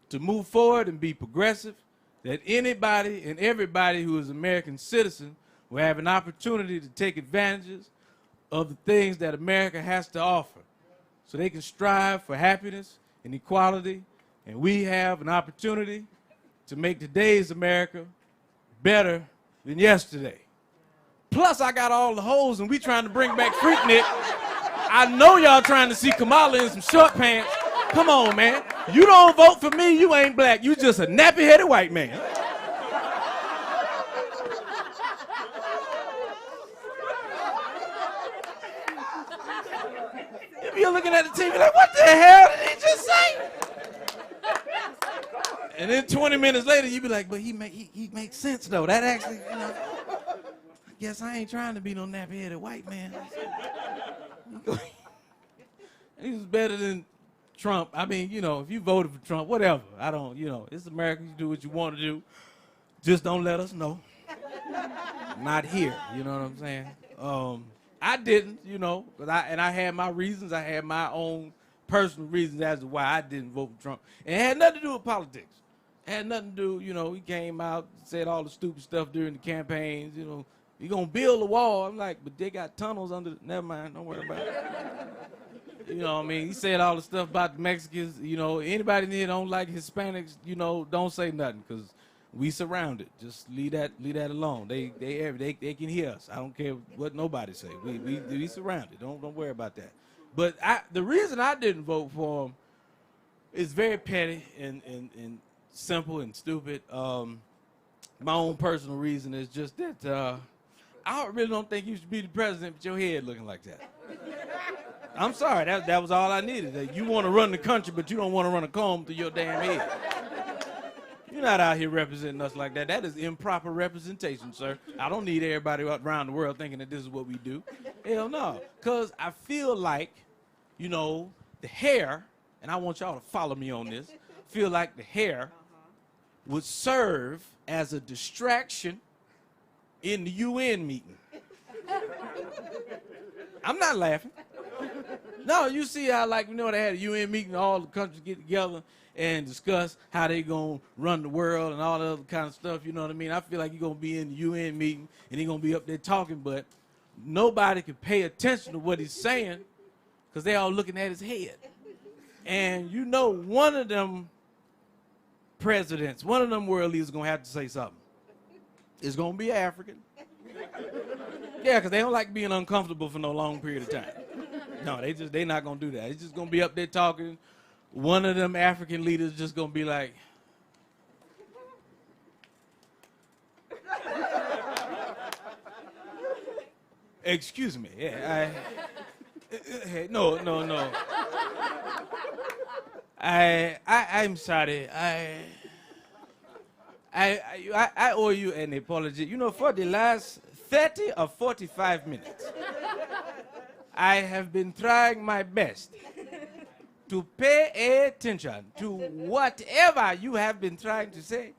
to move forward and be progressive, that anybody and everybody who is an American citizen will have an opportunity to take advantages of the things that America has to offer so they can strive for happiness and equality, and we have an opportunity to make today's America better than yesterday. Plus, I got all the hoes, and we trying to bring back Freaknik. I know y'all trying to see Kamala in some short pants. Come on, man. You don't vote for me, you ain't black. You just a nappy-headed white man. If you're looking at the TV like, what the hell did he just say? And then 20 minutes later, you be like, but he makes sense, though. That actually, you know, I guess I ain't trying to be no nappy-headed white man. He was better than Trump. I mean, you know, if you voted for Trump, whatever. I don't, you know, it's America. You do what you want to do. Just don't let us know. Not here, you know what I'm saying? I didn't, you know, I had my reasons. I had my own personal reasons as to why I didn't vote for Trump. And it had nothing to do with politics. It had nothing to do, you know, he came out, said all the stupid stuff during the campaigns, you know, you're going to build a wall. I'm like, but they got tunnels under, never mind, don't worry about it. You know what I mean? He said all the stuff about the Mexicans, you know, anybody in here don't like Hispanics, you know, don't say nothing because we surrounded. Just leave that alone. They can hear us. I don't care what nobody say. We surrounded. Don't worry about that. But the reason I didn't vote for him is very petty and simple and stupid. My own personal reason is just that I really don't think you should be the president with your head looking like that. I'm sorry, that was all I needed. You want to run the country, but you don't want to run a comb through your damn head. You're not out here representing us like that. That is improper representation, sir. I don't need everybody around the world thinking that this is what we do. Hell no. Because I feel like, you know, the hair, and I want y'all to follow me on this, feel like the hair would serve as a distraction in the UN meeting. I'm not laughing. No, you see how, like, you know, they had a UN meeting, all the countries get together and discuss how they gonna run the world and all the other kind of stuff, you know what I mean? I feel like you're gonna be in the UN meeting and he's gonna be up there talking, but nobody can pay attention to what he's saying because they all looking at his head. And you know one of them presidents, one of them world leaders is gonna have to say something. It's gonna be African. Yeah, because they don't like being uncomfortable for no long period of time. No, they not gonna do that. It's just gonna be up there talking. One of them African leaders just gonna be like, excuse me, yeah, no. I'm sorry. I owe you an apology. You know, for the last 30 or 45 minutes, I have been trying my best to pay attention to whatever you have been trying to say,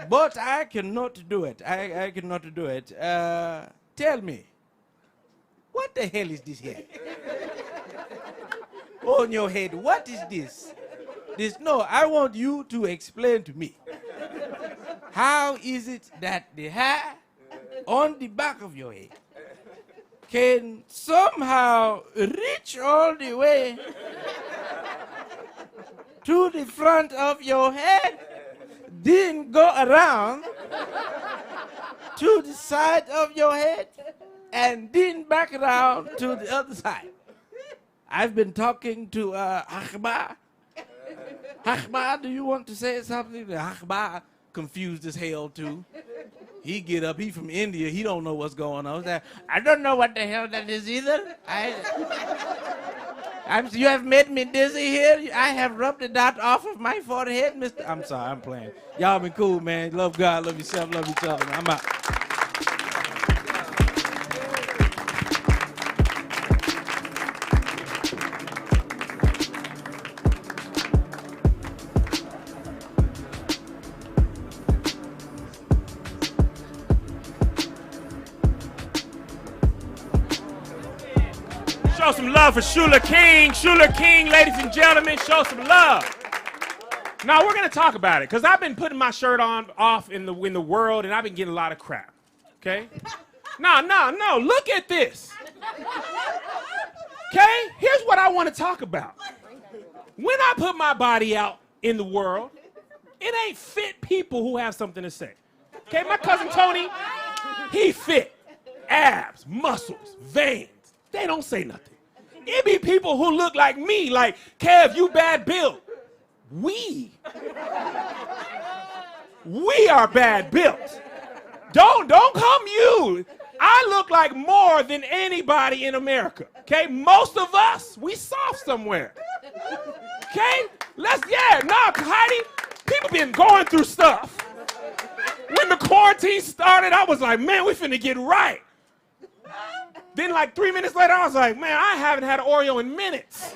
but I cannot do it. I cannot do it. Tell me, what the hell is this here? On your head, what is this? No, I want you to explain to me. How is it that the hair on the back of your head can somehow reach all the way to the front of your head, then go around to the side of your head, and then back around to the other side? I've been talking to Akbar. Akbar, do you want to say something? Akbar confused as hell too. He get up, he from India, he don't know what's going on. I don't know what the hell that is either. You have made me dizzy here. I have rubbed the dot off of my forehead, Mr. I'm sorry, I'm playing. Y'all been cool, man. Love God, love yourself, love each other. I'm out. Show some love for Shula King. Shula King, ladies and gentlemen, show some love. Now, we're going to talk about it, because I've been putting my shirt off in the world, and I've been getting a lot of crap, okay? No, look at this. Okay, here's what I want to talk about. When I put my body out in the world, it ain't fit people who have something to say. Okay, my cousin Tony, he fit. Abs, muscles, veins. They don't say nothing. It be people who look like me, like, Kev, you bad built. We are bad built. Don't come you. I look like more than anybody in America. Okay, most of us, we soft somewhere. Okay, Heidi, people been going through stuff. When the quarantine started, I was like, man, we finna get right. Then like 3 minutes later, I was like, man, I haven't had an Oreo in minutes.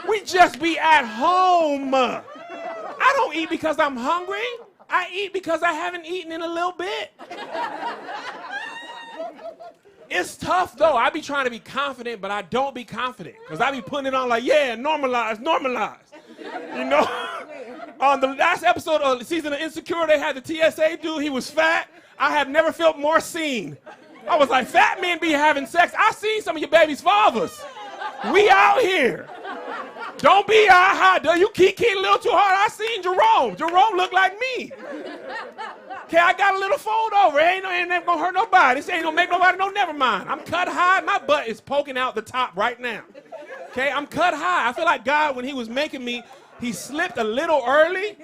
We just be at home. I don't eat because I'm hungry. I eat because I haven't eaten in a little bit. It's tough though. I be trying to be confident, but I don't be confident. Because I be putting it on like, yeah, normalize. You know? On the last episode of the season of Insecure, they had the TSA dude. He was fat. I have never felt more seen. I was like, fat men be having sex. I seen some of your baby's fathers. We out here. Don't be you keep a little too hard. I seen Jerome. Jerome looked like me. Okay, I got a little fold over. Ain't gonna hurt nobody. This ain't gonna make nobody know. Never mind. I'm cut high. My butt is poking out the top right now. Okay, I'm cut high. I feel like God, when he was making me, he slipped a little early,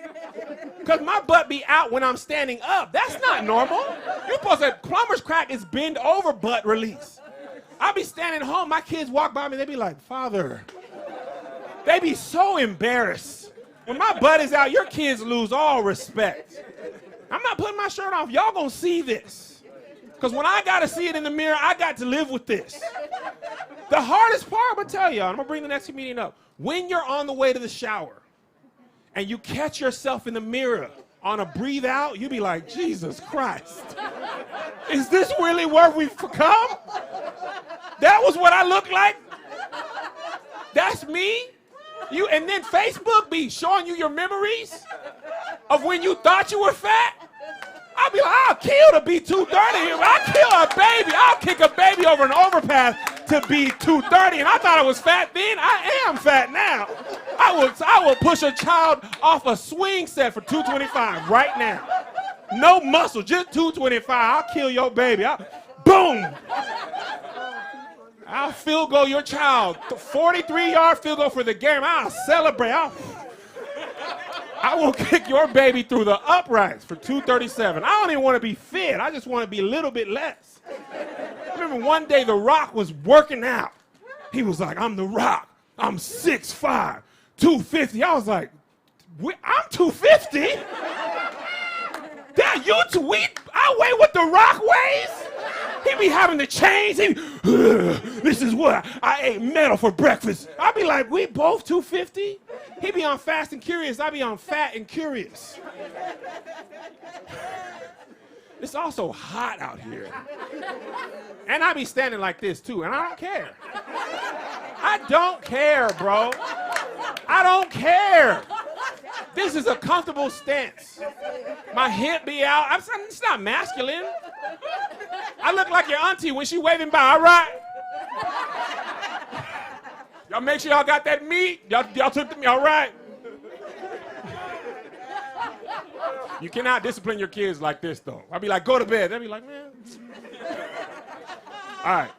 because my butt be out when I'm standing up. That's not normal. You're supposed to, plumber's crack is bend over butt release. I be standing home, my kids walk by me, they be like, Father. They be so embarrassed. When my butt is out, your kids lose all respect. I'm not putting my shirt off. Y'all gonna see this. Because when I gotta see it in the mirror, I got to live with this. The hardest part, I'm gonna tell y'all, I'm gonna bring the next comedian up. When you're on the way to the shower and you catch yourself in the mirror on a breathe out, you be like, Jesus Christ. Is this really where we've come? That was what I look like? That's me? And then Facebook be showing you your memories of when you thought you were fat? I'll be like, I'll kill to be 230. I'll kill a baby. I'll kick a baby over an overpass to be 230. And I thought I was fat then. I am fat now. I will push a child off a swing set for 225 right now. No muscle, just 225. I'll kill your baby. Boom. I'll field goal your child. 43-yard field goal for the game. I'll celebrate. I will kick your baby through the uprights for 237. I don't even want to be fit. I just want to be a little bit less. I remember one day The Rock was working out. He was like, I'm The Rock. I'm 6'5", 250. I was like, I'm 250? I weigh what The Rock weighs? He be having to change. This is what I ate metal for breakfast. I be like, we both 250? He be on Fast and Curious. I be on Fat and Curious. It's also hot out here. And I be standing like this too, and I don't care. I don't care, bro. I don't care. This is a comfortable stance. My hip be out. It's not masculine. I look like your auntie when she waving by, all right? Y'all make sure y'all got that meat. Y'all took the meat, all right? You cannot discipline your kids like this, though. I'll be like, go to bed. They'll be like, man. All right.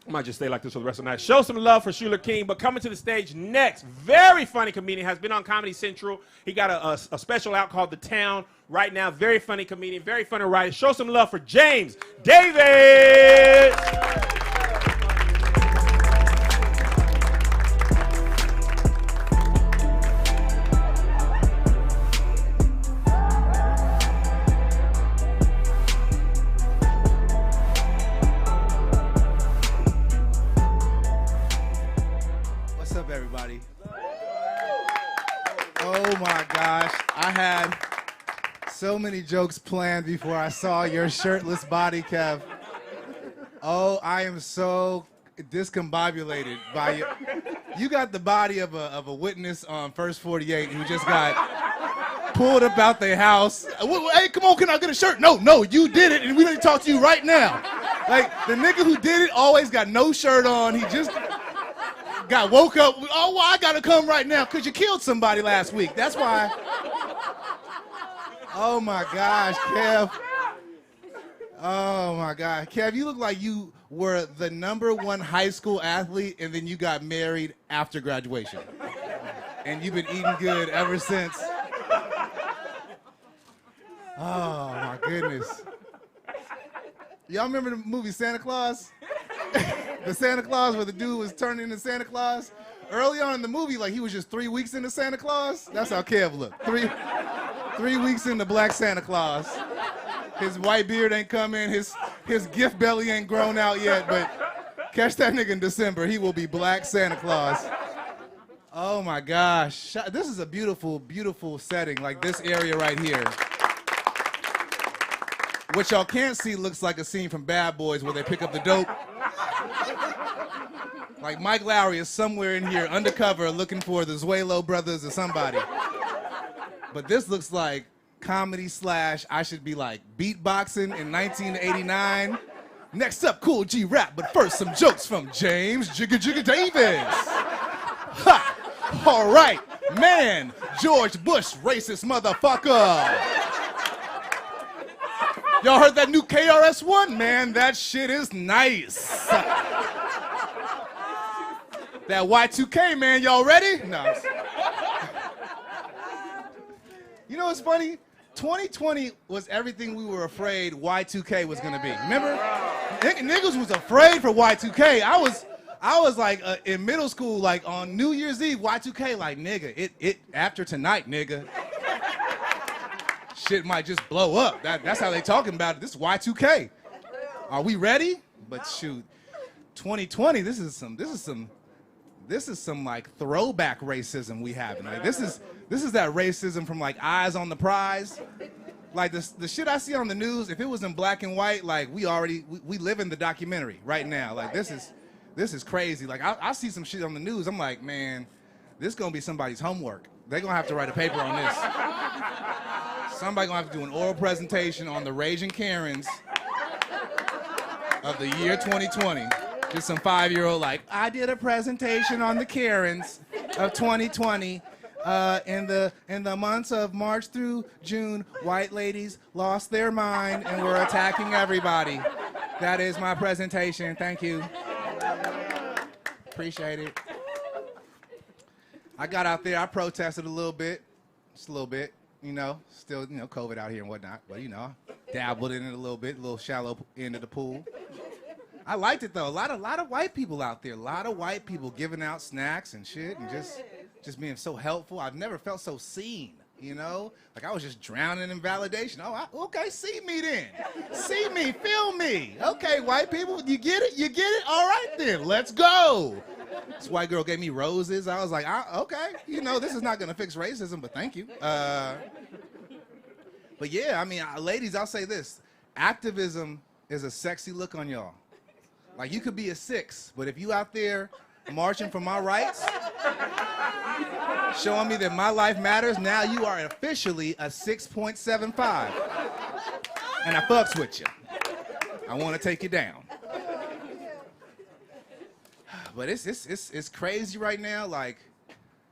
I might just stay like this for the rest of the night. Show some love for Shula King, but coming to the stage next, very funny comedian, has been on Comedy Central. He got a special out called The Town right now. Very funny comedian, very funny writer. Show some love for James Davis. Everybody. Oh my gosh, I had so many jokes planned before I saw your shirtless body, Kev. Oh, I am so discombobulated by you. You got the body of a witness on First 48 who just got pulled up out their house. Hey, come on, can I get a shirt? No, you did it, and we need to talk to you right now. Like, the nigga who did it always got no shirt on. He just got woke up. Oh, well, I gotta come right now because you killed somebody last week. That's why. Oh my gosh, Kev. Oh my God, Kev, you look like you were the #1 high school athlete and then you got married after graduation. And you've been eating good ever since. Oh my goodness. Y'all remember the movie Santa Claus? The Santa Claus where the dude was turning into Santa Claus? Early on in the movie, like he was just 3 weeks into Santa Claus. That's how Kev looked. Three weeks into Black Santa Claus. His white beard ain't come in, his gift belly ain't grown out yet, but catch that nigga in December, he will be Black Santa Claus. Oh my gosh. This is a beautiful, beautiful setting, like this area right here. What y'all can't see looks like a scene from Bad Boys where they pick up the dope. Like Mike Lowry is somewhere in here undercover looking for the Zuelo brothers or somebody. But this looks like comedy / I should be like beatboxing in 1989. Next up, Cool G Rap, but first some jokes from James Jigga Jigga Davis. Ha! All right, man, George Bush, racist motherfucker. Y'all heard that new KRS-One? Man, that shit is nice. That Y2K, man, y'all ready? No. You know what's funny? 2020 was everything we were afraid Y2K was gonna be. Remember? Niggas was afraid for Y2K. I was like in middle school, like on New Year's Eve, Y2K, like nigga, it after tonight, nigga. Shit might just blow up. That's how they talking about it. This is Y2K. Are we ready? But shoot, 2020, this is some like throwback racism we having. Like this is that racism from like Eyes on the Prize. Like the shit I see on the news, if it was in black and white, like we live in the documentary right now. Like this is crazy. Like I see some shit on the news, I'm like, man, this is gonna be somebody's homework. They're gonna have to write a paper on this. Somebody gonna have to do an oral presentation on the Raging Karens of the year 2020. Just some 5-year-old like, I did a presentation on the Karens of 2020. In the months of March through June, white ladies lost their mind and were attacking everybody. That is my presentation. Thank you. Appreciate it. I got out there, I protested a little bit. Just a little bit, you know. Still, you know, COVID out here and whatnot. But, you know, dabbled in it a little bit, a little shallow end of the pool. I liked it, though. A lot of white people out there. A lot of white people giving out snacks and shit and just being so helpful. I've never felt so seen, you know? Like I was just drowning in validation. Oh, okay, see me then. See me, feel me. Okay, white people, you get it? You get it? All right then, let's go. This white girl gave me roses. I was like, okay, you know, this is not gonna fix racism, but thank you. But yeah, I mean, ladies, I'll say this. Activism is a sexy look on y'all. Like you could be a 6, but if you out there marching for my rights, showing me that my life matters, now you are officially a 6.75. And I fucks with you. I want to take you down. But it's crazy right now. Like,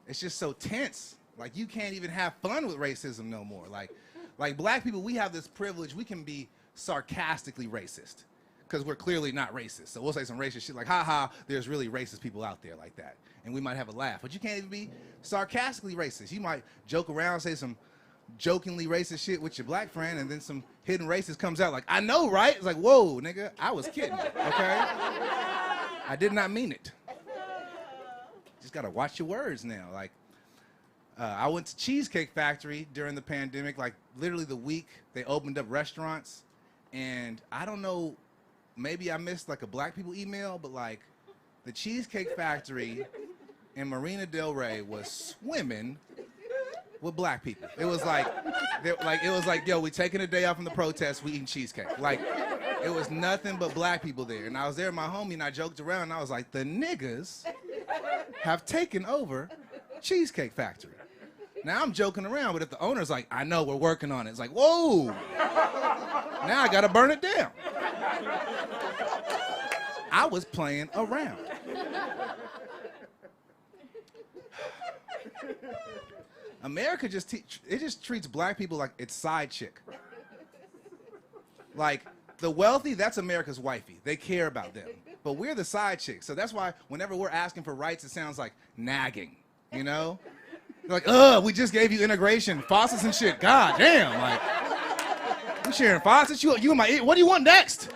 it's just so tense. Like, you can't even have fun with racism no more. Like black people, we have this privilege. We can be sarcastically racist because we're clearly not racist. So we'll say some racist shit like, ha, there's really racist people out there like that. And we might have a laugh. But you can't even be sarcastically racist. You might joke around, say some jokingly racist shit with your black friend, and then some hidden racist comes out like, I know, right? It's like, whoa, nigga, I was kidding, okay? I did not mean it. Just gotta watch your words now. Like, I went to Cheesecake Factory during the pandemic, like literally the week they opened up restaurants, and I don't know, maybe I missed like a black people email, but like the Cheesecake Factory in Marina Del Rey was swimming with black people. It was like, yo, we taking a day off from the protest, we eating cheesecake. Like, It was nothing but black people there. And I was there with my homie, and I joked around, and I was like, the niggas have taken over Cheesecake Factory. Now I'm joking around, but if the owner's like, I know, we're working on it. It's like, whoa. Now I gotta burn it down. I was playing around. America just treats black people like it's side chick. Like, the wealthy, that's America's wifey. They care about them. But we're the side chicks. So that's why whenever we're asking for rights, it sounds like nagging, you know? They're like, we just gave you integration, faucets and shit. God damn, like, we sharing faucets? You in my ear. What do you want next?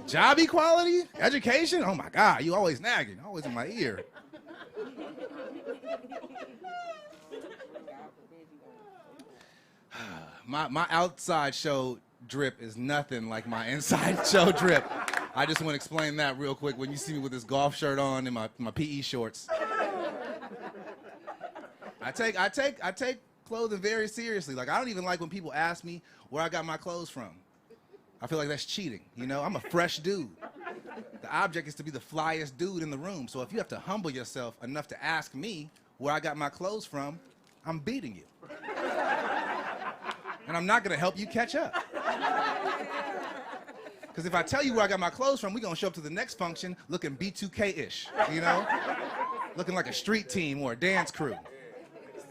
Job equality? Education? Oh my God, you always nagging, always in my ear. My outside show drip is nothing like my inside show drip. I just want to explain that real quick when you see me with this golf shirt on and my PE shorts. I take clothing very seriously. Like, I don't even like when people ask me where I got my clothes from. I feel like that's cheating, you know? I'm a fresh dude. The object is to be the flyest dude in the room. So if you have to humble yourself enough to ask me where I got my clothes from, I'm beating you. And I'm not gonna help you catch up. Because if I tell you where I got my clothes from, we're gonna show up to the next function looking B2K-ish, you know? Looking like a street team or a dance crew.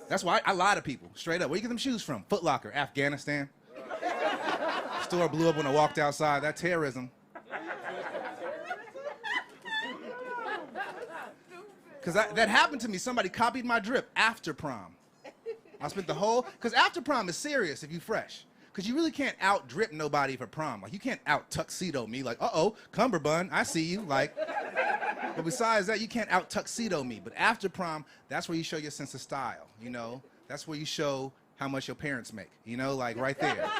That's why I lie to people, straight up. Where you get them shoes from? Foot Locker, Afghanistan. Store blew up when I walked outside. That's terrorism. Because that happened to me. Somebody copied my drip after prom. I spent the whole, because after prom is serious if you fresh. Because you really can't out drip nobody for prom. Like, you can't out tuxedo me. Like, cummerbund, I see you. Like, but besides that, you can't out tuxedo me. But after prom, that's where you show your sense of style, you know? That's where you show how much your parents make, you know? Like, right there.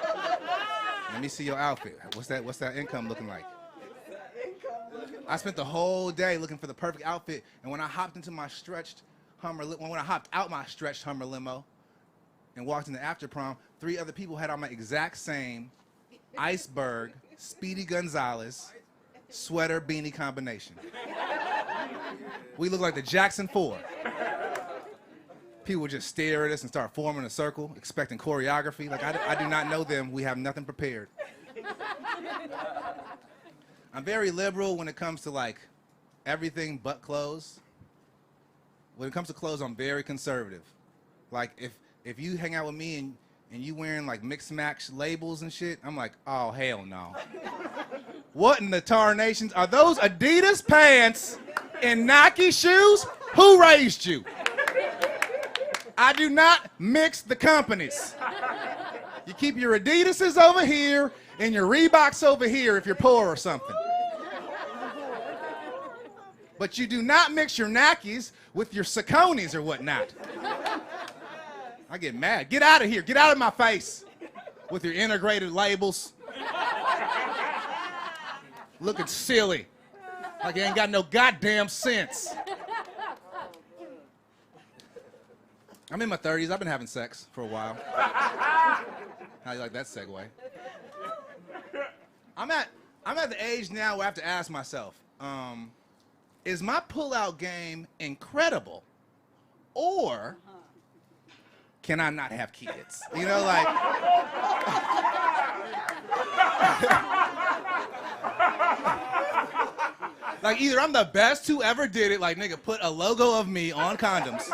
Let me see your outfit. What's that income looking like? I spent the whole day looking for the perfect outfit, and when I hopped into my stretched Hummer, when I hopped out my stretched Hummer limo and walked into after prom, 3 other people had on my exact same Iceberg, Speedy Gonzalez, sweater beanie combination. We looked like the Jackson 4. People would just stare at us and start forming a circle, expecting choreography. Like, I do not know them. We have nothing prepared. I'm very liberal when it comes to, like, everything but clothes. When it comes to clothes, I'm very conservative. Like, if you hang out with me and you wearing, like, mix-match labels and shit, I'm like, oh, hell no. What in the tarnations? Are those Adidas pants and Nike shoes? Who raised you? I do not mix the companies. You keep your Adidases over here and your Reeboks over here if you're poor or something. But you do not mix your Nikes with your Sauconys or whatnot. I get mad. Get out of here. Get out of my face with your integrated labels. Looking silly. Like you ain't got no goddamn sense. I'm in my 30s. I've been having sex for a while. How do you like that segue? I'm at the age now where I have to ask myself, is my pullout game incredible, or can I not have kids? You know, like. Like, either I'm the best who ever did it, like, nigga, put a logo of me on condoms,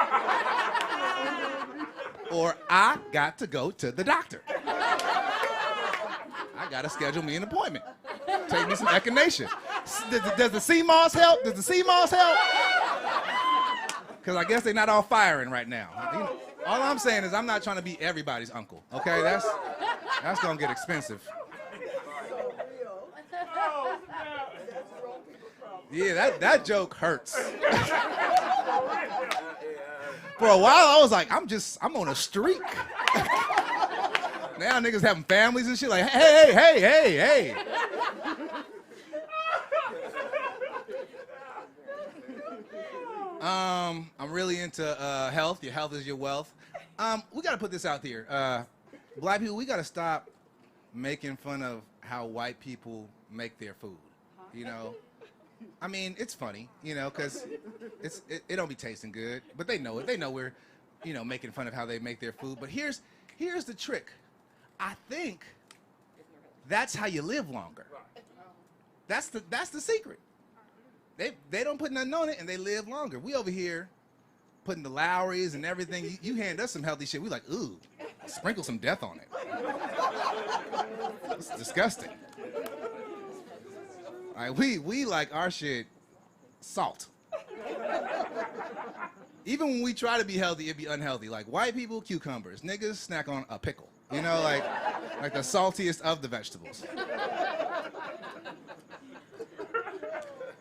or I got to go to the doctor. I gotta schedule me an appointment. Take me some echinacea. Does the sea moss help? Does the sea moss help? Because I guess they're not all firing right now. You know, all I'm saying is I'm not trying to be everybody's uncle, okay? That's gonna get expensive. Yeah, that joke hurts. For a while, I was like, I'm on a streak. Now niggas having families and shit, like, hey. I'm really into health. Your health is your wealth. We gotta put this out here. Black people, we gotta stop making fun of how white people make their food. You know, I mean, it's funny, you know, because it don't be tasting good, but they know it. They know we're, you know, making fun of how they make their food. But here's the trick. I think that's how you live longer. That's the secret. They don't put nothing on it and they live longer. We over here putting the Lowrys and everything. You hand us some healthy shit. We like, ooh, sprinkle some death on it. It's disgusting. All right, we like our shit salt. Even when we try to be healthy, it be unhealthy. Like white people, cucumbers. Niggas snack on a pickle. You know, like the saltiest of the vegetables.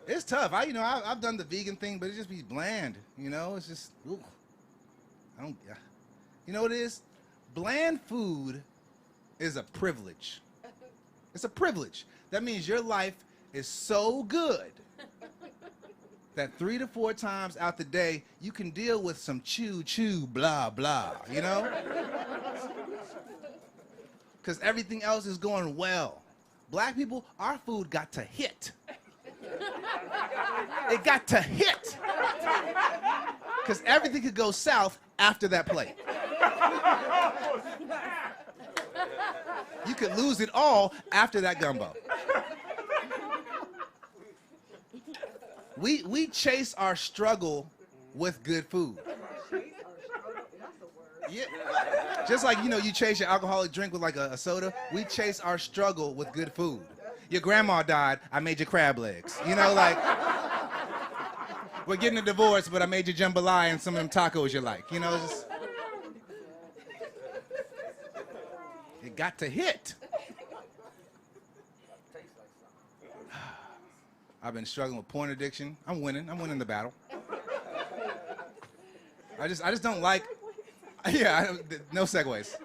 It's tough. I've done the vegan thing, but it just be bland. You know, it's just, ooh. You know what it is? Bland food is a privilege. It's a privilege. That means your life is so good that 3 to 4 times out the day, you can deal with some chew, blah, blah, you know? Because everything else is going well. Black people, our food got to hit. It got to hit. Because everything could go south after that plate. You could lose it all after that gumbo. We chase our struggle with good food. Yeah. Just like, you know, you chase your alcoholic drink with like a soda, we chase our struggle with good food. Your grandma died, I made you crab legs. You know, like, we're getting a divorce, but I made you jambalaya and some of them tacos you like. You know, just, it got to hit. I've been struggling with porn addiction. I'm winning the battle. I just don't like, no segues.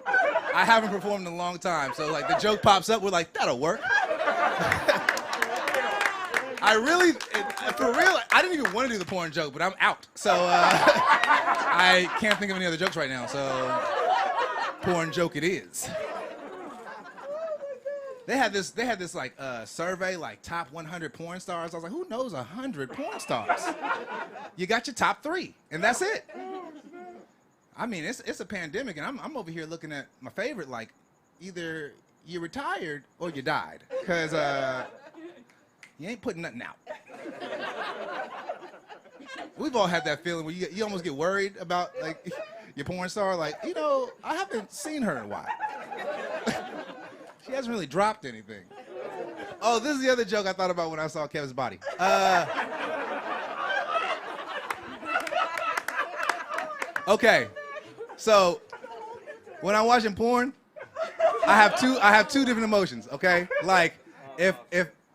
I haven't performed in a long time, so like the joke pops up, we're like, that'll work. For real, I didn't even want to do the porn joke, but I'm out. So I can't think of any other jokes right now, so porn joke it is. They had this like survey, like top 100 porn stars. I was like, who knows 100 porn stars? You got your top 3, and that's it. I mean, it's a pandemic, and I'm over here looking at my favorite, like, either you retired or you died, because you ain't putting nothing out. We've all had that feeling where you almost get worried about, like, your porn star. Like, you know, I haven't seen her in a while. She hasn't really dropped anything. Oh, this is the other joke I thought about when I saw Kevin's body. Okay, so when I'm watching porn, I have two different emotions. Okay, like if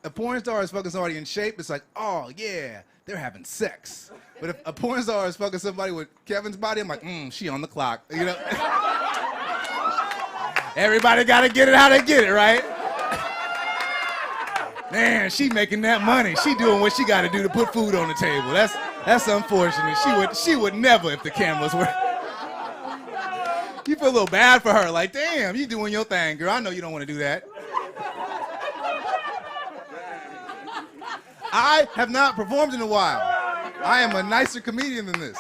a porn star is fucking somebody in shape, it's like, oh yeah, they're having sex. But if a porn star is fucking somebody with Kevin's body, I'm like, she on the clock. You know. Everybody gotta get it how they get it, right? Man, she making that money. She doing what she gotta do to put food on the table. That's unfortunate. She would never if the cameras were. You feel a little bad for her, like, damn, you doing your thing, girl. I know you don't want to do that. I have not performed in a while. I am a nicer comedian than this.